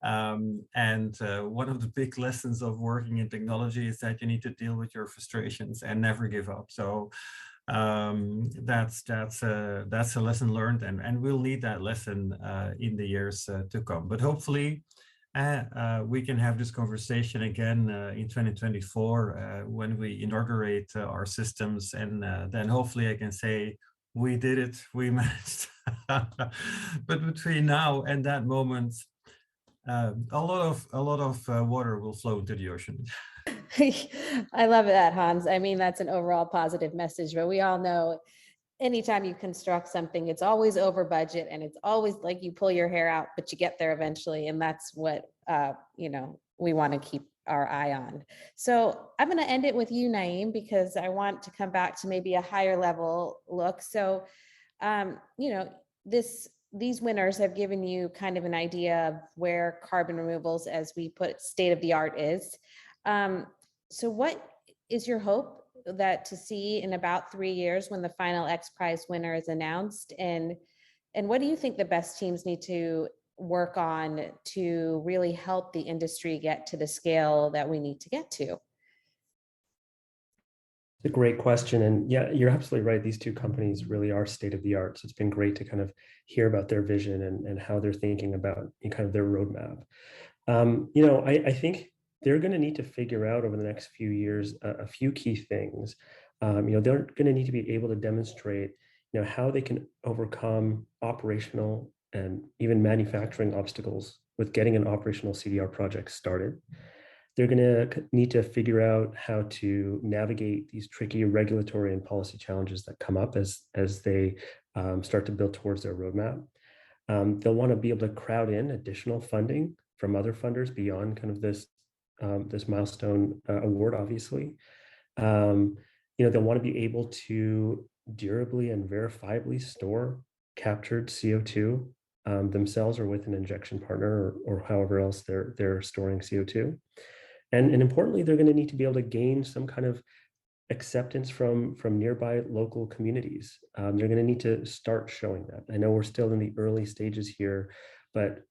One of the big lessons of working in technology is that you need to deal with your frustrations and never give up. So that's a lesson learned, and we'll need that lesson in the years to come. But hopefully we can have this conversation again in 2024 when we inaugurate our systems, and then hopefully I can say, we did it, we managed. But between now and that moment, a lot of water will flow into the ocean. I love that, Hans. I mean, that's an overall positive message, but we all know anytime you construct something, it's always over budget, and it's always like you pull your hair out, but you get there eventually. And that's what, we want to keep our eye on. So I'm going to end it with you, Naeem, because I want to come back to maybe a higher level look. So, these winners have given you kind of an idea of where carbon removals, as we put state of the art, is. So what is your hope that to see in about 3 years when the final Xprize winner is announced? And what do you think the best teams need to work on to really help the industry get to the scale that we need to get to? It's a great question. And yeah, you're absolutely right. These two companies really are state of the art. So it's been great to kind of hear about their vision and how they're thinking about kind of their roadmap. I think they're going to need to figure out over the next few years a few key things. They're going to need to be able to demonstrate, how they can overcome operational and even manufacturing obstacles with getting an operational CDR project started. They're going to need to figure out how to navigate these tricky regulatory and policy challenges that come up as they start to build towards their roadmap. They'll want to be able to crowd in additional funding from other funders beyond kind of this milestone award, obviously. They'll want to be able to durably and verifiably store captured CO2 themselves or with an injection partner or however else they're storing CO2. And importantly, they're going to need to be able to gain some kind of acceptance from nearby local communities. They're going to need to start showing that. I know we're still in the early stages here, but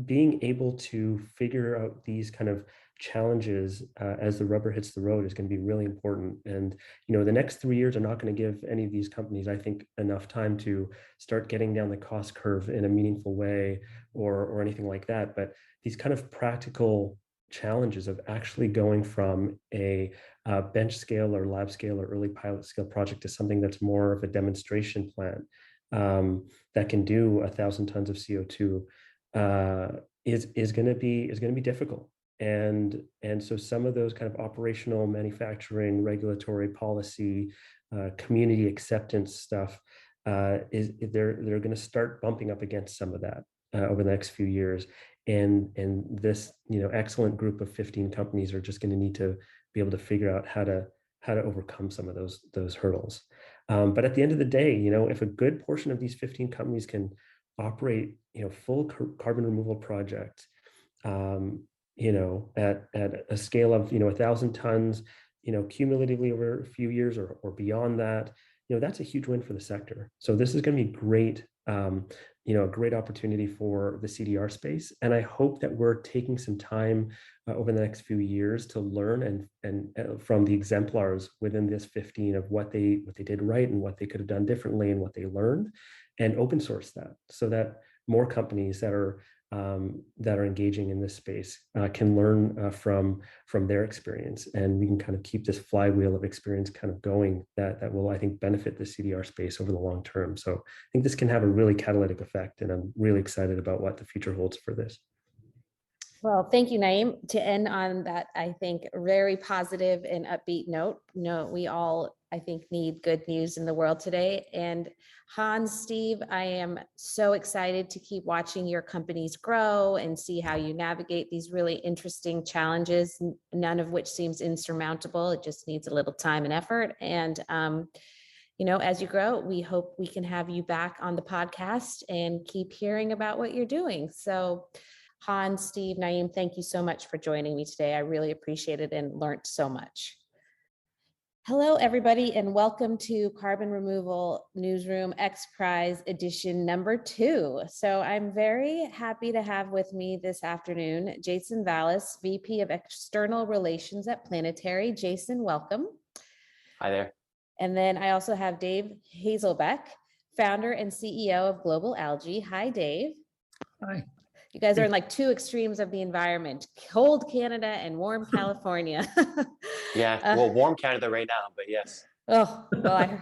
being able to figure out these kind of challenges as the rubber hits the road is going to be really important. And the next 3 years are not going to give any of these companies, I think, enough time to start getting down the cost curve in a meaningful way or anything like that. But these kind of practical challenges of actually going from a bench scale or lab scale or early pilot scale project to something that's more of a demonstration plant that can do 1,000 tons of CO2 is going to be difficult. And so some of those kind of operational, manufacturing, regulatory policy, community acceptance stuff they're going to start bumping up against some of that over the next few years. And this excellent group of 15 companies are just going to need to be able to figure out how to overcome some of those hurdles. But at the end of the day, if a good portion of these 15 companies can operate full carbon removal projects at a scale of 1,000 tons cumulatively over a few years or beyond that, that's a huge win for the sector. So this is going to be great, a great opportunity for the CDR space. And I hope that we're taking some time over the next few years to learn and from the exemplars within this 15 of what they did right and what they could have done differently and what they learned, and open source that so that more companies that are engaging in this space can learn from their experience, and we can kind of keep this flywheel of experience kind of going that will, I think, benefit the CDR space over the long term. So I think this can have a really catalytic effect, and I'm really excited about what the future holds for this. Well, thank you, Naeem. To end on that, I think, very positive and upbeat note. We all, I think, need good news in the world today. And Hans, Steve, I am so excited to keep watching your companies grow and see how you navigate these really interesting challenges, none of which seems insurmountable. It just needs a little time and effort. And, as you grow, we hope we can have you back on the podcast and keep hearing about what you're doing. So Hans, Steve, Naeem, thank you so much for joining me today. I really appreciate it and learned so much. Hello, everybody, and welcome to Carbon Removal Newsroom Xprize edition number 2. So I'm very happy to have with me this afternoon Jason Vallis, VP of External Relations at Planetary. Jason, welcome. Hi there. And then I also have Dave Hazelbeck, founder and CEO of Global Algae. Hi, Dave. Hi. You guys are in like two extremes of the environment, cold Canada and warm California. Yeah, well, warm Canada right now, but yes. Oh, well,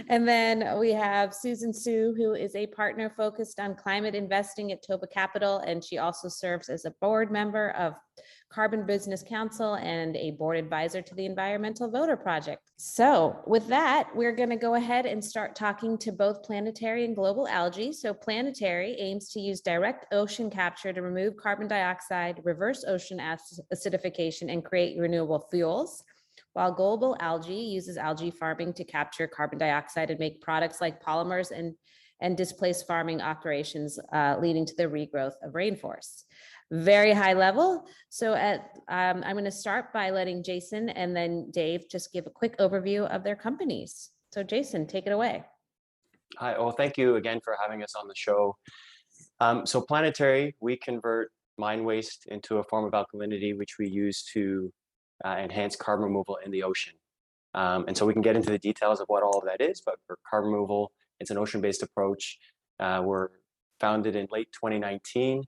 and then we have Susan Sue, who is a partner focused on climate investing at Toba Capital, and she also serves as a board member of Carbon Business Council and a board advisor to the Environmental Voter Project. So with that, we're going to go ahead and start talking to both Planetary and Global Algae. So Planetary aims to use direct ocean capture to remove carbon dioxide, reverse ocean acidification, and create renewable fuels, while Global Algae uses algae farming to capture carbon dioxide and make products like polymers and displace farming operations, leading to the regrowth of rainforests. Very high level. So I'm going to start by letting Jason and then Dave just give a quick overview of their companies. So Jason, take it away. Hi, well, thank you again for having us on the show. So Planetary, we convert mine waste into a form of alkalinity, which we use to enhance carbon removal in the ocean. And so we can get into the details of what all of that is, but for carbon removal, it's an ocean-based approach. We're founded in late 2019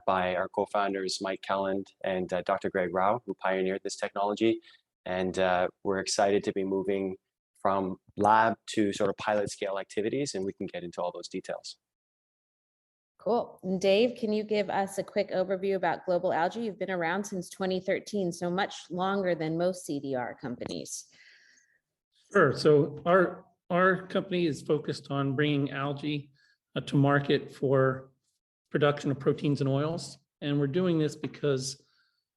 by our co-founders, Mike Kelland and Dr. Greg Rao, who pioneered this technology. And we're excited to be moving from lab to sort of pilot scale activities, and we can get into all those details. Cool. And Dave, can you give us a quick overview about Global Algae? You've been around since 2013, so much longer than most CDR companies. Sure. So our company is focused on bringing algae to market for production of proteins and oils. And we're doing this because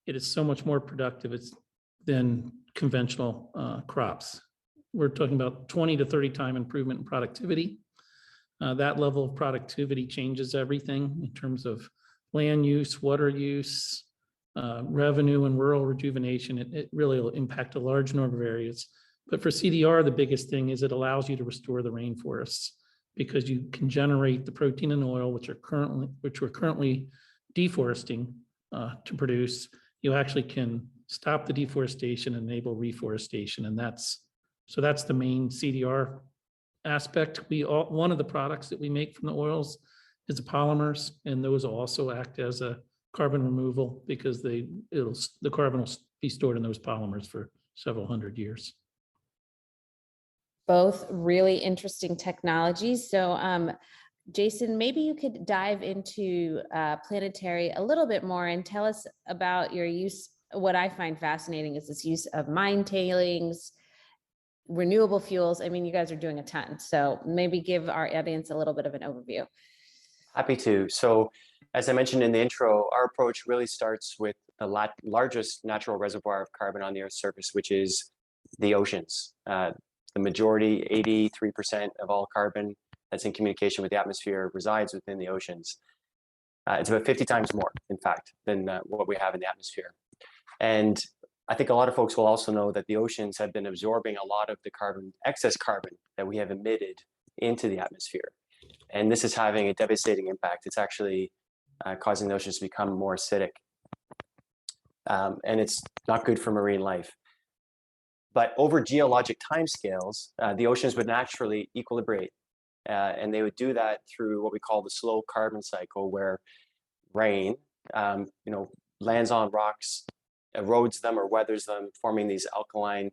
it is so much more productive than conventional crops. We're talking about 20 to 30 time improvement in productivity. That level of productivity changes everything in terms of land use, water use, revenue, and rural rejuvenation. It really will impact a large number of areas But for CDR, the biggest thing is it allows you to restore the rainforests because you can generate the protein and oil, which we're currently deforesting to produce. You actually can stop the deforestation, enable reforestation, and that's the main CDR aspect. One of the products that we make from the oils is the polymers, and those also act as a carbon removal because the carbon will be stored in those polymers for several hundred years. Both really interesting technologies. So Jason, maybe you could dive into Planetary a little bit more and tell us about your use. What I find fascinating is this use of mine tailings, renewable fuels. I mean, you guys are doing a ton. So maybe give our audience a little bit of an overview. Happy to. So as I mentioned in the intro, our approach really starts with the largest natural reservoir of carbon on the Earth's surface, which is the oceans. The majority, 83% of all carbon that's in communication with the atmosphere resides within the oceans. It's about 50 times more, in fact, than what we have in the atmosphere. And I think a lot of folks will also know that the oceans have been absorbing a lot of the excess carbon that we have emitted into the atmosphere. And this is having a devastating impact. It's actually causing the oceans to become more acidic. And it's not good for marine life. But over geologic timescales, the oceans would naturally equilibrate. And they would do that through what we call the slow carbon cycle, where rain lands on rocks, erodes them or weathers them, forming these alkaline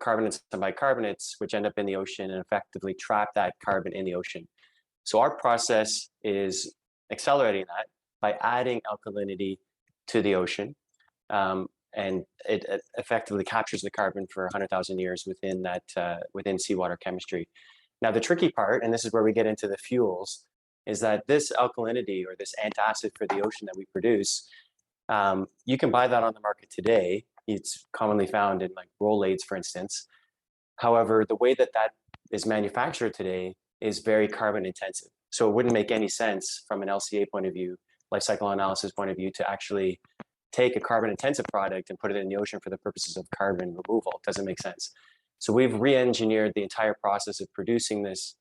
carbonates and bicarbonates, which end up in the ocean and effectively trap that carbon in the ocean. So our process is accelerating that by adding alkalinity to the ocean. And it effectively captures the carbon for 100,000 years within seawater chemistry. Now, the tricky part, and this is where we get into the fuels, is that this alkalinity or this antacid for the ocean that we produce, you can buy that on the market today. It's commonly found in like Rolaids, for instance. However, the way that is manufactured today is very carbon intensive. So it wouldn't make any sense from an LCA point of view, life cycle analysis point of view, to actually take a carbon intensive product and put it in the ocean for the purposes of carbon removal. It doesn't make sense. So we've re-engineered the entire process of producing this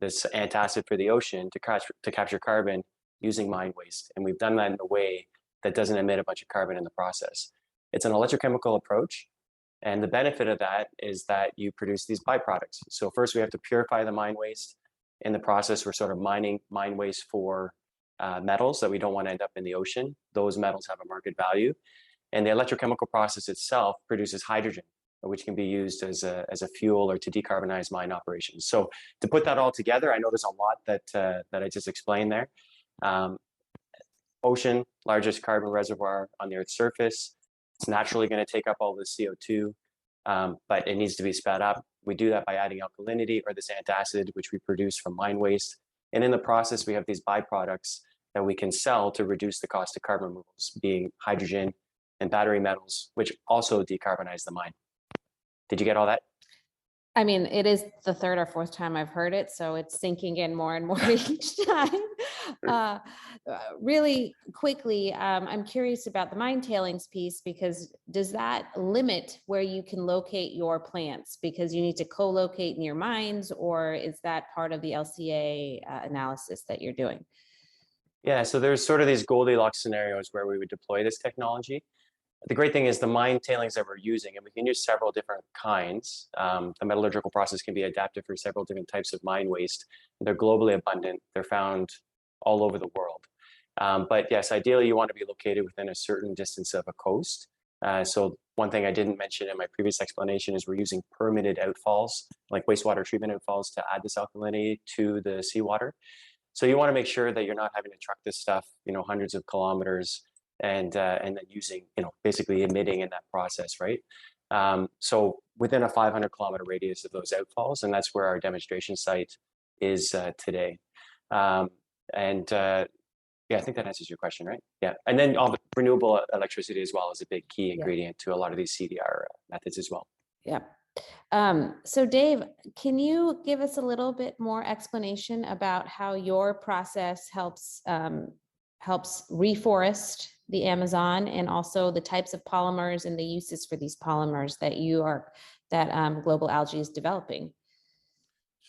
antacid for the ocean to capture carbon using mine waste. And we've done that in a way that doesn't emit a bunch of carbon in the process. It's an electrochemical approach. And the benefit of that is that you produce these byproducts. So first we have to purify the mine waste. In the process, we're sort of mining mine waste for metals that we don't want to end up in the ocean. Those metals have a market value. And the electrochemical process itself produces hydrogen, which can be used as a fuel or to decarbonize mine operations. So to put that all together, I know there's a lot that I just explained there. Ocean, largest carbon reservoir on the Earth's surface. It's naturally going to take up all the CO2, but it needs to be sped up. We do that by adding alkalinity or this antacid, which we produce from mine waste. And in the process, we have these byproducts that we can sell to reduce the cost of carbon removals, being hydrogen and battery metals, which also decarbonize the mine. Did you get all that? I mean, it is the third or fourth time I've heard it, so it's sinking in more and more each time. Really quickly, I'm curious about the mine tailings piece, because does that limit where you can locate your plants because you need to co-locate in your mines, or is that part of the LCA analysis that you're doing? Yeah, so there's sort of these Goldilocks scenarios where we would deploy this technology. The great thing is the mine tailings that we're using, and we can use several different kinds. The metallurgical process can be adapted for several different types of mine waste. They're globally abundant. They're found all over the world. But yes, ideally you want to be located within a certain distance of a coast. So one thing I didn't mention in my previous explanation is we're using permitted outfalls, like wastewater treatment outfalls, to add this alkalinity to the seawater. So you want to make sure that you're not having to truck this stuff, hundreds of kilometers, and then using, basically emitting in that process, right? So within a 500-kilometer radius of those outfalls, and that's where our demonstration site is today. Yeah, I think that answers your question, right? Yeah, and then all the renewable electricity as well is a big key ingredient to a lot of these CDR methods as well. Yeah. So Dave, can you give us a little bit more explanation about how your process helps reforest the Amazon, and also the types of polymers and the uses for these polymers that Global Algae is developing?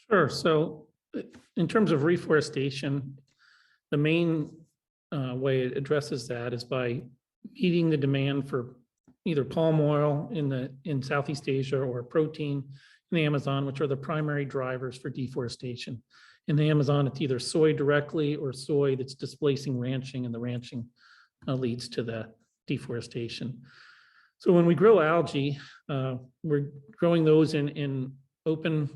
Sure. So in terms of reforestation, the main way it addresses that is by meeting the demand for either palm oil in Southeast Asia or protein in the Amazon, which are the primary drivers for deforestation. In the Amazon, it's either soy directly or soy that's displacing ranching, and the ranching leads to the deforestation. So when we grow algae, we're growing those in open,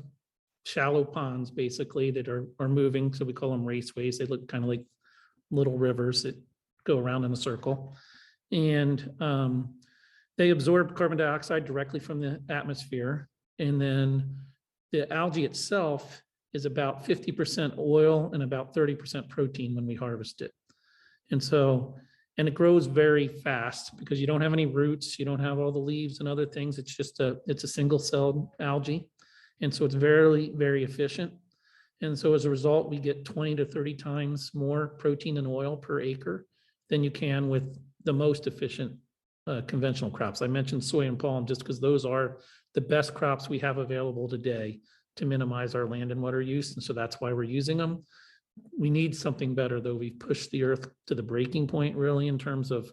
shallow ponds, basically, that are moving. So we call them raceways. They look kind of like little rivers that go around in a circle. And they absorb carbon dioxide directly from the atmosphere. And then the algae itself is about 50% oil and about 30% protein when we harvest it. And it grows very fast because you don't have any roots, you don't have all the leaves and other things. It's just it's a single-celled algae. And so it's very, very efficient. And so as a result, we get 20 to 30 times more protein and oil per acre than you can with the most efficient conventional crops. I mentioned soy and palm just because those are the best crops we have available today to minimize our land and water use. And so that's why we're using them. We need something better, though. We've pushed the earth to the breaking point, really, in terms of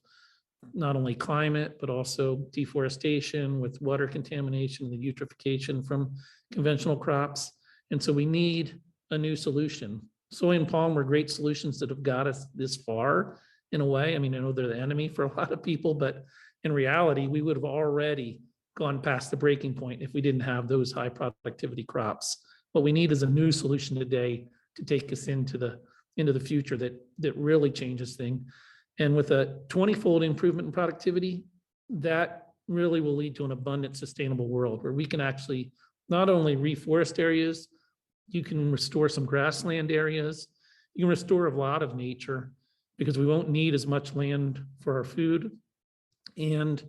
not only climate, but also deforestation with water contamination, the eutrophication from conventional crops. And so we need a new solution. Soy and palm were great solutions that have got us this far in a way. I mean, I know they're the enemy for a lot of people, but in reality, we would have already gone past the breaking point if we didn't have those high productivity crops. What we need is a new solution today to take us into the future that really changes things. And with a 20-fold improvement in productivity, that really will lead to an abundant, sustainable world where we can actually not only reforest areas, you can restore some grassland areas, you can restore a lot of nature because we won't need as much land for our food. And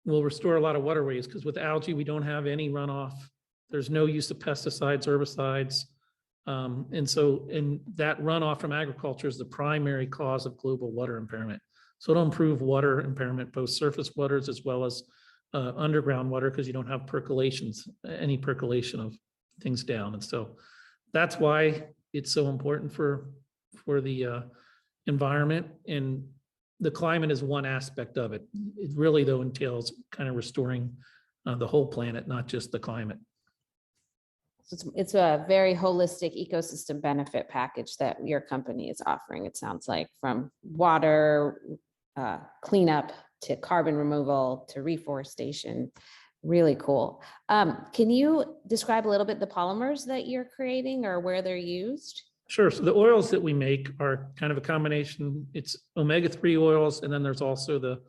we'll restore a lot of waterways because with algae, we don't have any runoff. There's no use of pesticides, herbicides. And that runoff from agriculture is the primary cause of global water impairment. So it'll improve water impairment, both surface waters as well as underground water, because you don't have any percolation of things down. And so that's why it's so important for the environment. And the climate is one aspect of it. It really, though, entails kind of restoring the whole planet, not just the climate. So it's a very holistic ecosystem benefit package that your company is offering, it sounds like, from water cleanup to carbon removal to reforestation. Really cool. Can you describe a little bit the polymers that you're creating or where they're used? Sure. So the oils that we make are kind of a combination. It's omega-3 oils, and then there's also the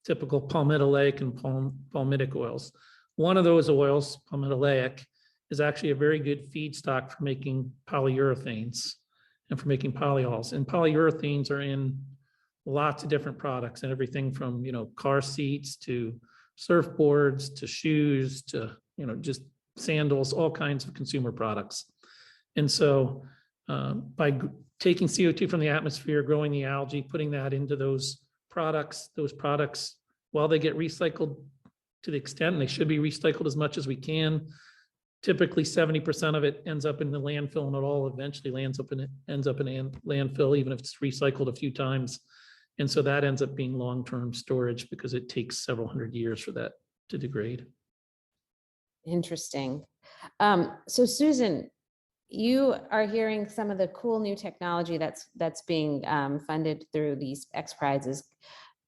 typical palmitoleic and palmitic oils. One of those oils, palmitoleic, is actually a very good feedstock for making polyurethanes and for making polyols. And polyurethanes are in lots of different products, and everything from, car seats to surfboards to shoes to, just sandals, all kinds of consumer products. And so by taking CO2 from the atmosphere, growing the algae, putting that into those products, while they get recycled to the extent, and they should be recycled as much as we can, typically 70% of it ends up in the landfill, and it all eventually ends up in a landfill, even if it's recycled a few times. And so that ends up being long-term storage because it takes several hundred years for that to degrade. Interesting. So Susan, you are hearing some of the cool new technology that's being funded through these X Prizes.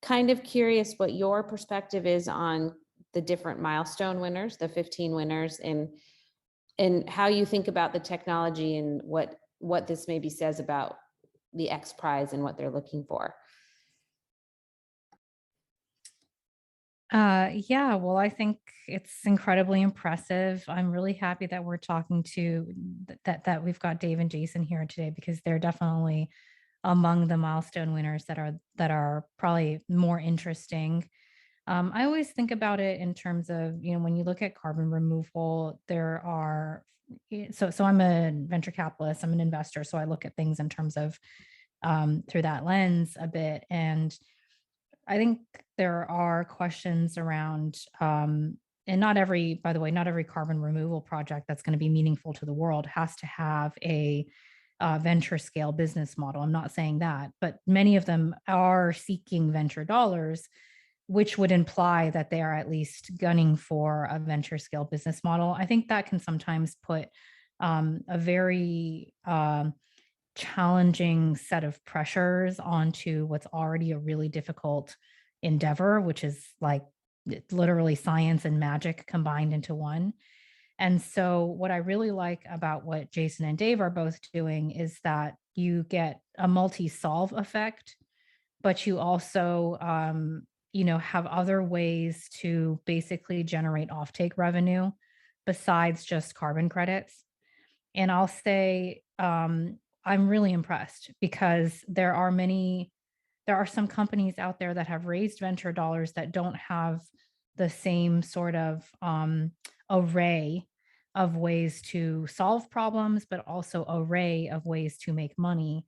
Kind of curious what your perspective is on the different milestone winners, the 15 winners, and how you think about the technology and what this maybe says about the X Prize and what they're looking for. Yeah, well, I think it's incredibly impressive. I'm really happy that we're talking to that we've got Dave and Jason here today, because they're definitely among the milestone winners that are probably more interesting. I always think about it in terms of, when you look at carbon removal, there are, so I'm a venture capitalist, I'm an investor. So I look at things in terms of through that lens a bit. And I think there are questions around, and not every, by the way, not every carbon removal project that's going to be meaningful to the world has to have a venture scale business model. I'm not saying that, but many of them are seeking venture dollars, which would imply that they are at least gunning for a venture scale business model. I think that can sometimes put a very challenging set of pressures onto what's already a really difficult endeavor, which is like literally science and magic combined into one. And so what I really like about what Jason and Dave are both doing is that you get a multi-solve effect, but you also have other ways to basically generate offtake revenue besides just carbon credits. And I'll say I'm really impressed because there are some companies out there that have raised venture dollars that don't have the same sort of array of ways to solve problems, but also array of ways to make money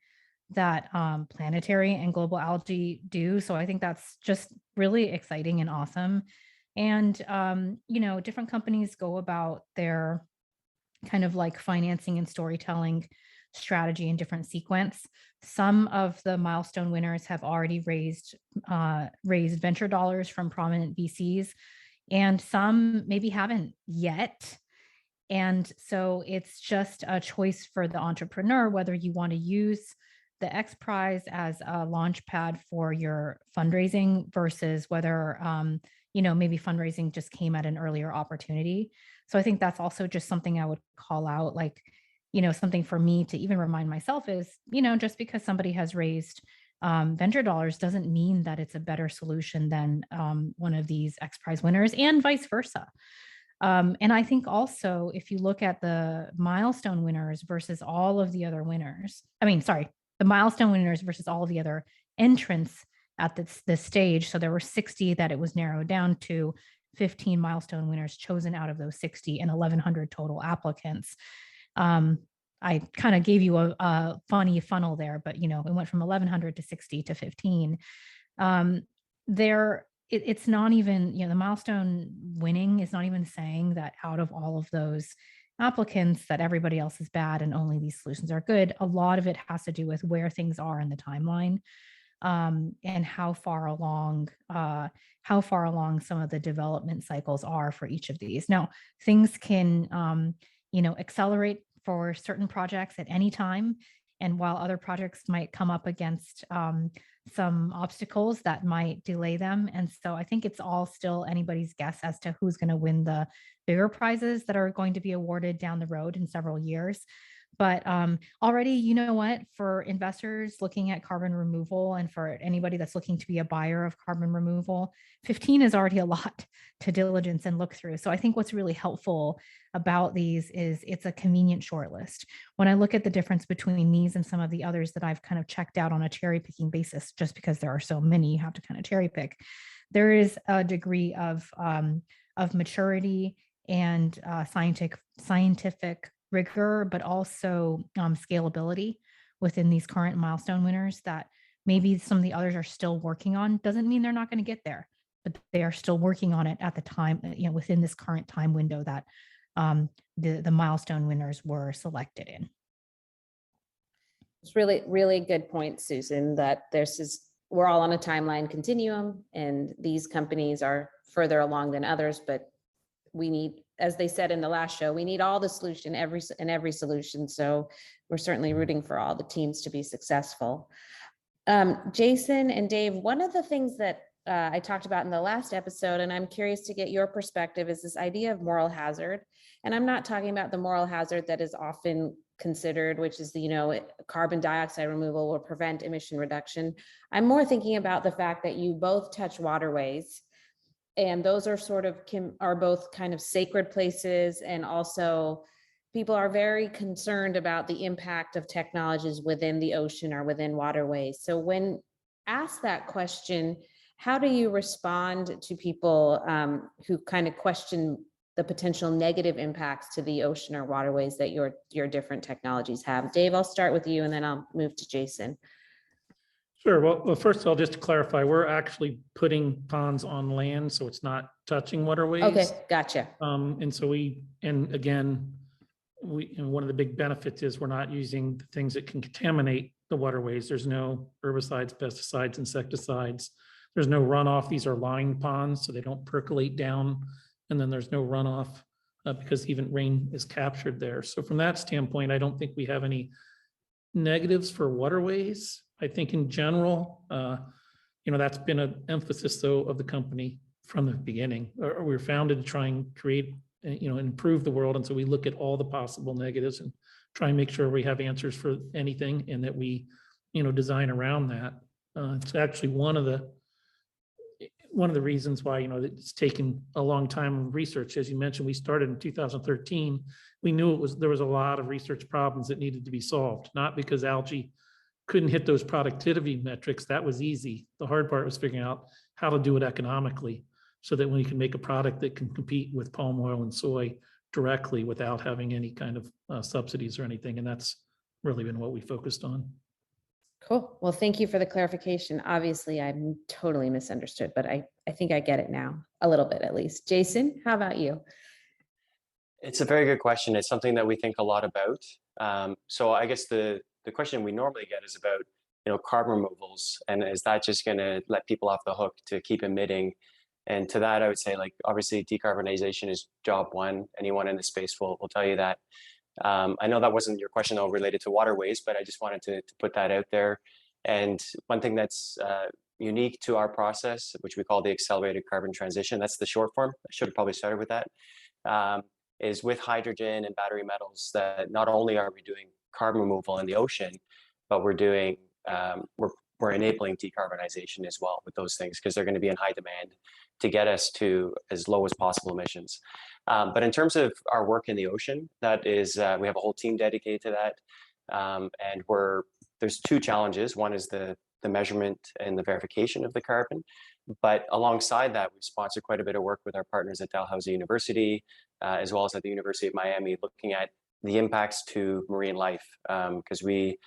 that Planetary and Global Algae do. So I think that's just really exciting and awesome. And different companies go about their kind of like financing and storytelling strategy in different sequence. Some of the milestone winners have already raised venture dollars from prominent VCs, and some maybe haven't yet. And so it's just a choice for the entrepreneur whether you want to use the X Prize as a launch pad for your fundraising versus whether maybe fundraising just came at an earlier opportunity. So I think that's also just something I would call out, like, something for me to even remind myself is, just because somebody has raised venture dollars doesn't mean that it's a better solution than one of these X Prize winners, and vice versa. And I think also, if you look at the milestone winners versus all of the other winners, the milestone winners versus all of the other entrants at this stage. So there were 60 that it was narrowed down to, 15 milestone winners chosen out of those 60 and 1,100 total applicants. I kind of gave you a funny funnel there, but it went from 1,100 to 60 to 15. It's not even, the milestone winning is not even saying that out of all of those applicants that everybody else is bad and only these solutions are good. A lot of it has to do with where things are in the timeline, and how far along some of the development cycles are for each of these. Now, things can accelerate for certain projects at any time, and while other projects might come up against some obstacles that might delay them. And so I think it's all still anybody's guess as to who's going to win the bigger prizes that are going to be awarded down the road in several years. But already, for investors looking at carbon removal and for anybody that's looking to be a buyer of carbon removal, 15 is already a lot to diligence and look through. So I think what's really helpful about these is it's a convenient shortlist. When I look at the difference between these and some of the others that I've kind of checked out on a cherry picking basis, just because there are so many, you have to kind of cherry pick. There is a degree of maturity and scientific rigor, but also scalability within these current milestone winners that maybe some of the others are still working on. Doesn't mean they're not going to get there, but they are still working on it at the time, within this current time window that the milestone winners were selected in. It's really, really good point, Susan, that we're all on a timeline continuum, and these companies are further along than others, but we need, as they said in the last show, we need all the solution in every solution. So we're certainly rooting for all the teams to be successful. Jason and Dave, one of the things that I talked about in the last episode, and I'm curious to get your perspective, is this idea of moral hazard. And I'm not talking about the moral hazard that is often considered, which is carbon dioxide removal will prevent emission reduction. I'm more thinking about the fact that you both touch waterways, and those are both kind of sacred places, and also people are very concerned about the impact of technologies within the ocean or within waterways. So when asked that question, how do you respond to people who kind of question the potential negative impacts to the ocean or waterways that your different technologies have? Dave, I'll start with you, and then I'll move to Jason. Sure. Well, first of all, just to clarify, we're actually putting ponds on land, so it's not touching waterways. Okay, gotcha. And so and again, and one of the big benefits is we're not using the things that can contaminate the waterways. There's no herbicides, pesticides, insecticides. There's no runoff. These are lined ponds, so they don't percolate down. And then there's no runoff because even rain is captured there. So from that standpoint, I don't think we have any negatives for waterways. I think in general, that's been an emphasis though of the company from the beginning. We were founded to try and create, improve the world. And so we look at all the possible negatives and try and make sure we have answers for anything and that we, design around that. It's actually one of the reasons why, it's taken a long time of research. As you mentioned, we started in 2013. We knew there was a lot of research problems that needed to be solved, not because algae couldn't hit those productivity metrics. That was easy. The hard part was figuring out how to do it economically so that when you can make a product that can compete with palm oil and soy directly without having any kind of subsidies or anything. And that's really been what we focused on. Cool. Well, thank you for the clarification. Obviously, I'm totally misunderstood, but I think I get it now, a little bit at least. Jason, how about you? It's a very good question. It's something that we think a lot about. So I guess the question we normally get is about, carbon removals, and is that just going to let people off the hook to keep emitting? And to that, I would say, obviously, decarbonization is job one. Anyone in the space will tell you that. I know that wasn't your question though related to waterways, but I just wanted to put that out there. And one thing that's unique to our process, which we call the accelerated carbon transition, that's the short form. I should have probably started with that. Is with hydrogen and battery metals that not only are we doing carbon removal in the ocean, but we're doing we're enabling decarbonization as well with those things because they're going to be in high demand to get us to as low as possible emissions. But in terms of our work in the ocean, that is, we have a whole team dedicated to that. And there's two challenges. One is the measurement and the verification of the carbon. But alongside that, we've sponsored quite a bit of work with our partners at Dalhousie University, as well as at the University of Miami, looking at the impacts to marine life. Because we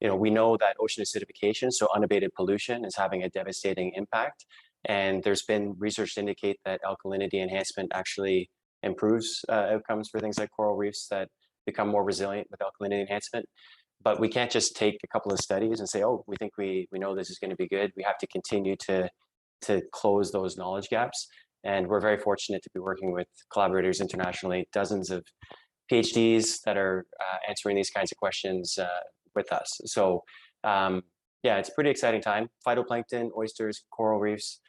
know that ocean acidification, so unabated pollution, is having a devastating impact. And there's been research to indicate that alkalinity enhancement actually improves outcomes for things like coral reefs that become more resilient with alkalinity enhancement. But we can't just take a couple of studies and say, oh, we think we know this is going to be good. We have to continue to close those knowledge gaps. And we're very fortunate to be working with collaborators internationally, dozens of PhDs that are answering these kinds of questions with us. So yeah, it's a pretty exciting time. Phytoplankton, oysters, coral reefs,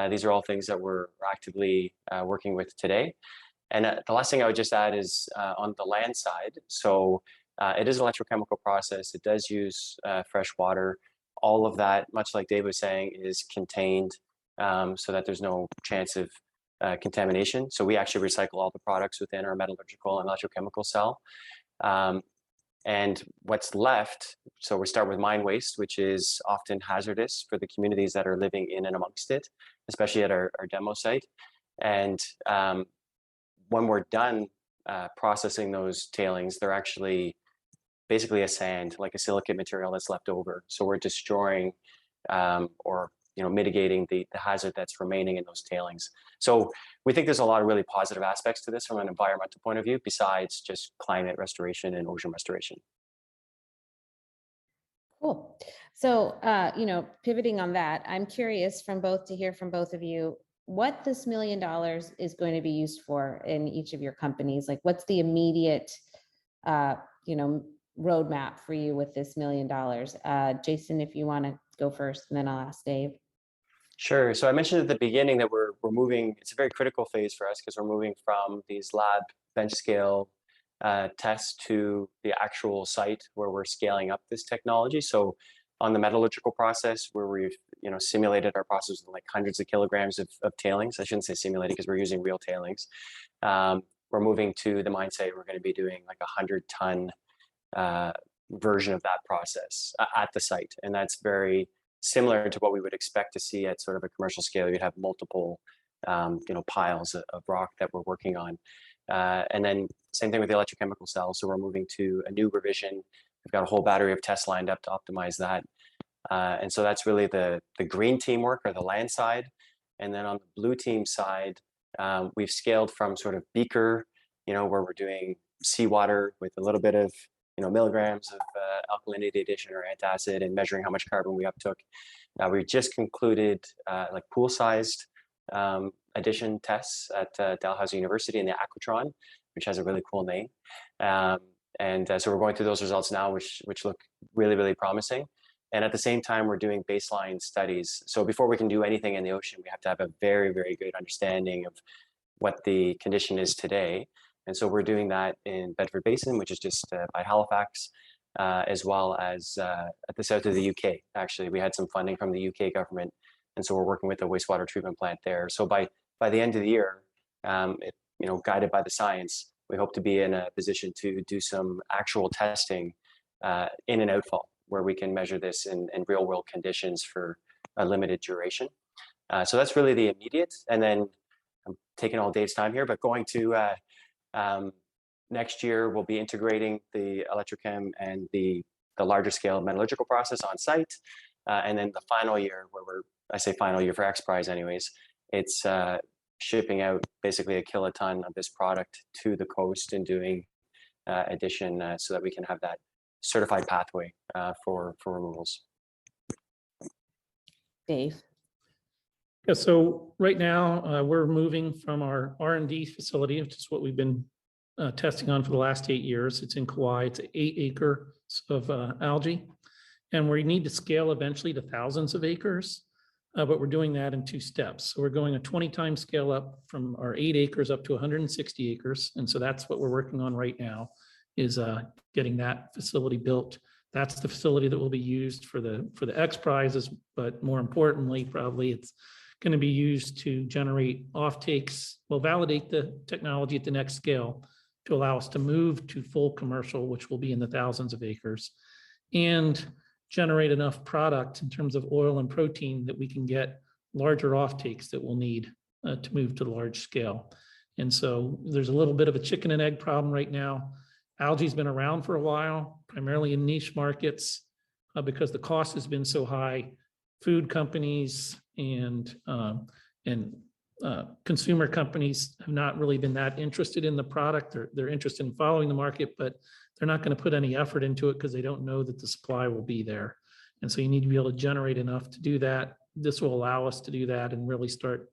these are all things that we're actively working with today. And the last thing I would just add is on the land side. So it is an electrochemical process. It does use fresh water. All of that, much like Dave was saying, is contained so that there's no chance of contamination. So we actually recycle all the products within our metallurgical and electrochemical cell. And what's left, so we start with mine waste, which is often hazardous for the communities that are living in and amongst it, especially at our demo site. And when we're done processing those tailings, they're actually basically a sand, like a silicate material that's left over. So we're destroying or mitigating the hazard that's remaining in those tailings. So we think there's a lot of really positive aspects to this from an environmental point of view, besides just climate restoration and ocean restoration. Cool. So, pivoting on that, I'm curious to hear from both of you what this $1 million is going to be used for in each of your companies. Like, what's the immediate, roadmap for you with this $1 million? Jason, if you want to go first, and then I'll ask Dave. Sure. So I mentioned at the beginning that we're moving, it's a very critical phase for us because we're moving from these lab bench scale tests to the actual site where we're scaling up this technology. So on the metallurgical process, where we've simulated our process with like hundreds of kilograms of tailings. I shouldn't say simulated because we're using real tailings. We're moving to the mine site. We're going to be doing like 100-ton version of that process at the site, and that's very similar to what we would expect to see at sort of a commercial scale. You'd have multiple, piles of rock that we're working on. And then same thing with the electrochemical cells. So we're moving to a new revision. We've got a whole battery of tests lined up to optimize that. And so that's really the green team work, or the land side. And then on the blue team side, we've scaled from sort of beaker, where we're doing seawater with a little bit of, milligrams of alkalinity addition or antacid, and measuring how much carbon we uptook. We just concluded like pool-sized addition tests at Dalhousie University in the Aquatron, which has a really cool name. So we're going through those results now, which look really, really promising. And at the same time, we're doing baseline studies. So before we can do anything in the ocean, we have to have a very, very good understanding of what the condition is today. And so we're doing that in Bedford Basin, which is just by Halifax, as well as at the south of the UK. Actually, we had some funding from the UK government, and so we're working with a wastewater treatment plant there. So by the end of the year, guided by the science, we hope to be in a position to do some actual testing in an outfall, where we can measure this in real world conditions for a limited duration. So that's really the immediate. And then I'm taking all Dave's time here, but going to next year, we'll be integrating the electrochem and the larger scale metallurgical process on site. And then the final year, I say final year for XPRIZE anyways, it's shipping out basically a kiloton of this product to the coast and doing addition so that we can have that certified pathway for removals. Dave. Yeah, so right now we're moving from our R&D facility, which is what we've been testing on for the last 8 years. It's in Kauai. It's 8 acres of algae, and we need to scale eventually to thousands of acres, but we're doing that in 2 steps. So we're going a 20 times scale up from our 8 acres up to 160 acres, and so that's what we're working on right now, is getting that facility built. That's the facility that will be used for the XPRIZes, but more importantly, probably it's going to be used to generate offtakes. We'll validate the technology at the next scale to allow us to move to full commercial, which will be in the thousands of acres, and generate enough product in terms of oil and protein that we can get larger offtakes that we'll need to move to the large scale. And so there's a little bit of a chicken and egg problem right now. Algae's been around for a while, primarily in niche markets, because the cost has been so high. Food companies and consumer companies have not really been that interested in the product. They're interested in following the market, but they're not going to put any effort into it because they don't know that the supply will be there. And so you need to be able to generate enough to do that. This will allow us to do that and really start.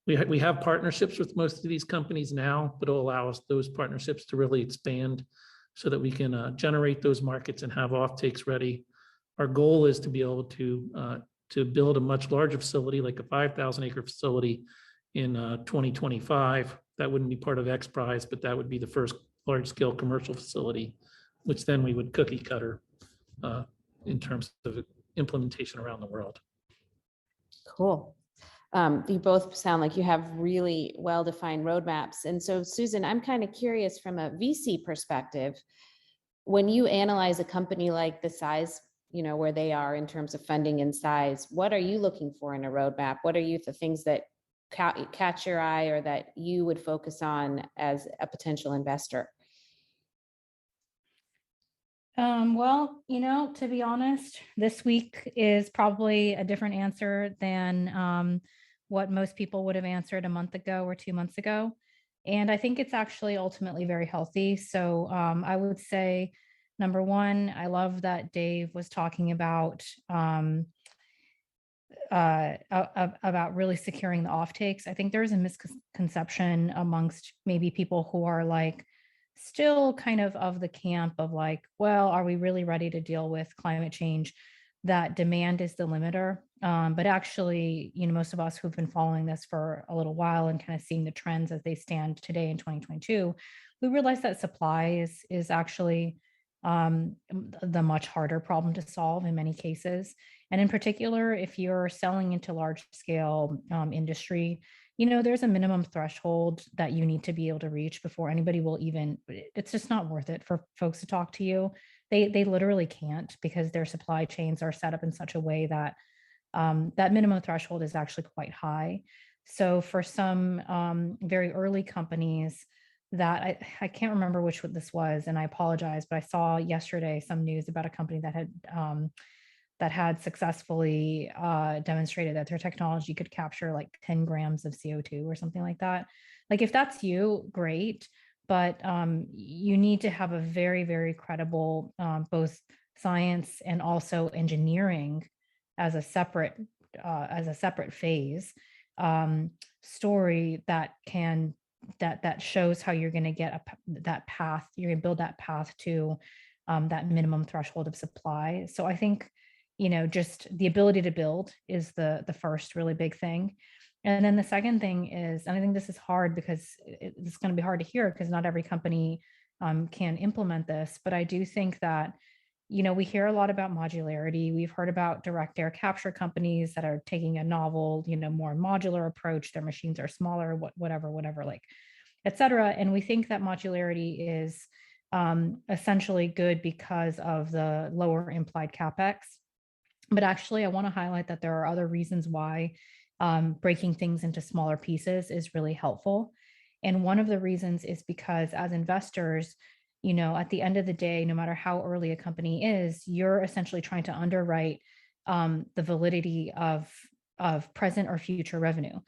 We have partnerships with most of these companies now, but it'll allow us those partnerships to really expand so that we can generate those markets and have offtakes ready. Our goal is to be able to build a much larger facility, like a 5,000 acre facility in 2025. That wouldn't be part of XPRIZE, but that would be the first large scale commercial facility, which then we would cookie cutter in terms of implementation around the world. Cool. You both sound like you have really well-defined roadmaps. And so, Susan, I'm kind of curious from a VC perspective, when you analyze a company like the size, where they are in terms of funding and size, what are you looking for in a roadmap? What are the things that catch your eye or that you would focus on as a potential investor? Well, to be honest, this week is probably a different answer than what most people would have answered a month ago or 2 months ago. And I think it's actually ultimately very healthy. So I would say, number one, I love that Dave was talking about really securing the offtakes. I think there's a misconception amongst maybe people who are like still kind of the camp of like, well, are we really ready to deal with climate change? That demand is the limiter. But actually, most of us who've been following this for a little while and kind of seeing the trends as they stand today in 2022, we realize that supply is actually the much harder problem to solve in many cases. And in particular, if you're selling into large scale industry, there's a minimum threshold that you need to be able to reach before anybody will even, it's just not worth it for folks to talk to you. They literally can't, because their supply chains are set up in such a way that that minimum threshold is actually quite high. So for some very early companies that I can't remember which one this was, and I apologize, but I saw yesterday some news about a company that had that had successfully demonstrated that their technology could capture like 10 grams of CO2 or something like that. Like if that's you, great, but you need to have a very, very credible both science and also engineering as a separate phase story that can that shows how you're going to get that path. You're going to build that path to that minimum threshold of supply. So I think, just the ability to build is the first really big thing. And then the second thing is, and I think this is hard because it's going to be hard to hear because not every company can implement this, but I do think that, we hear a lot about modularity. We've heard about direct air capture companies that are taking a novel, more modular approach. Their machines are smaller, whatever, like, et cetera. And we think that modularity is essentially good because of the lower implied CapEx. But actually, I want to highlight that there are other reasons why breaking things into smaller pieces is really helpful. And one of the reasons is because as investors, at the end of the day, no matter how early a company is, you're essentially trying to underwrite the validity of present or future revenue.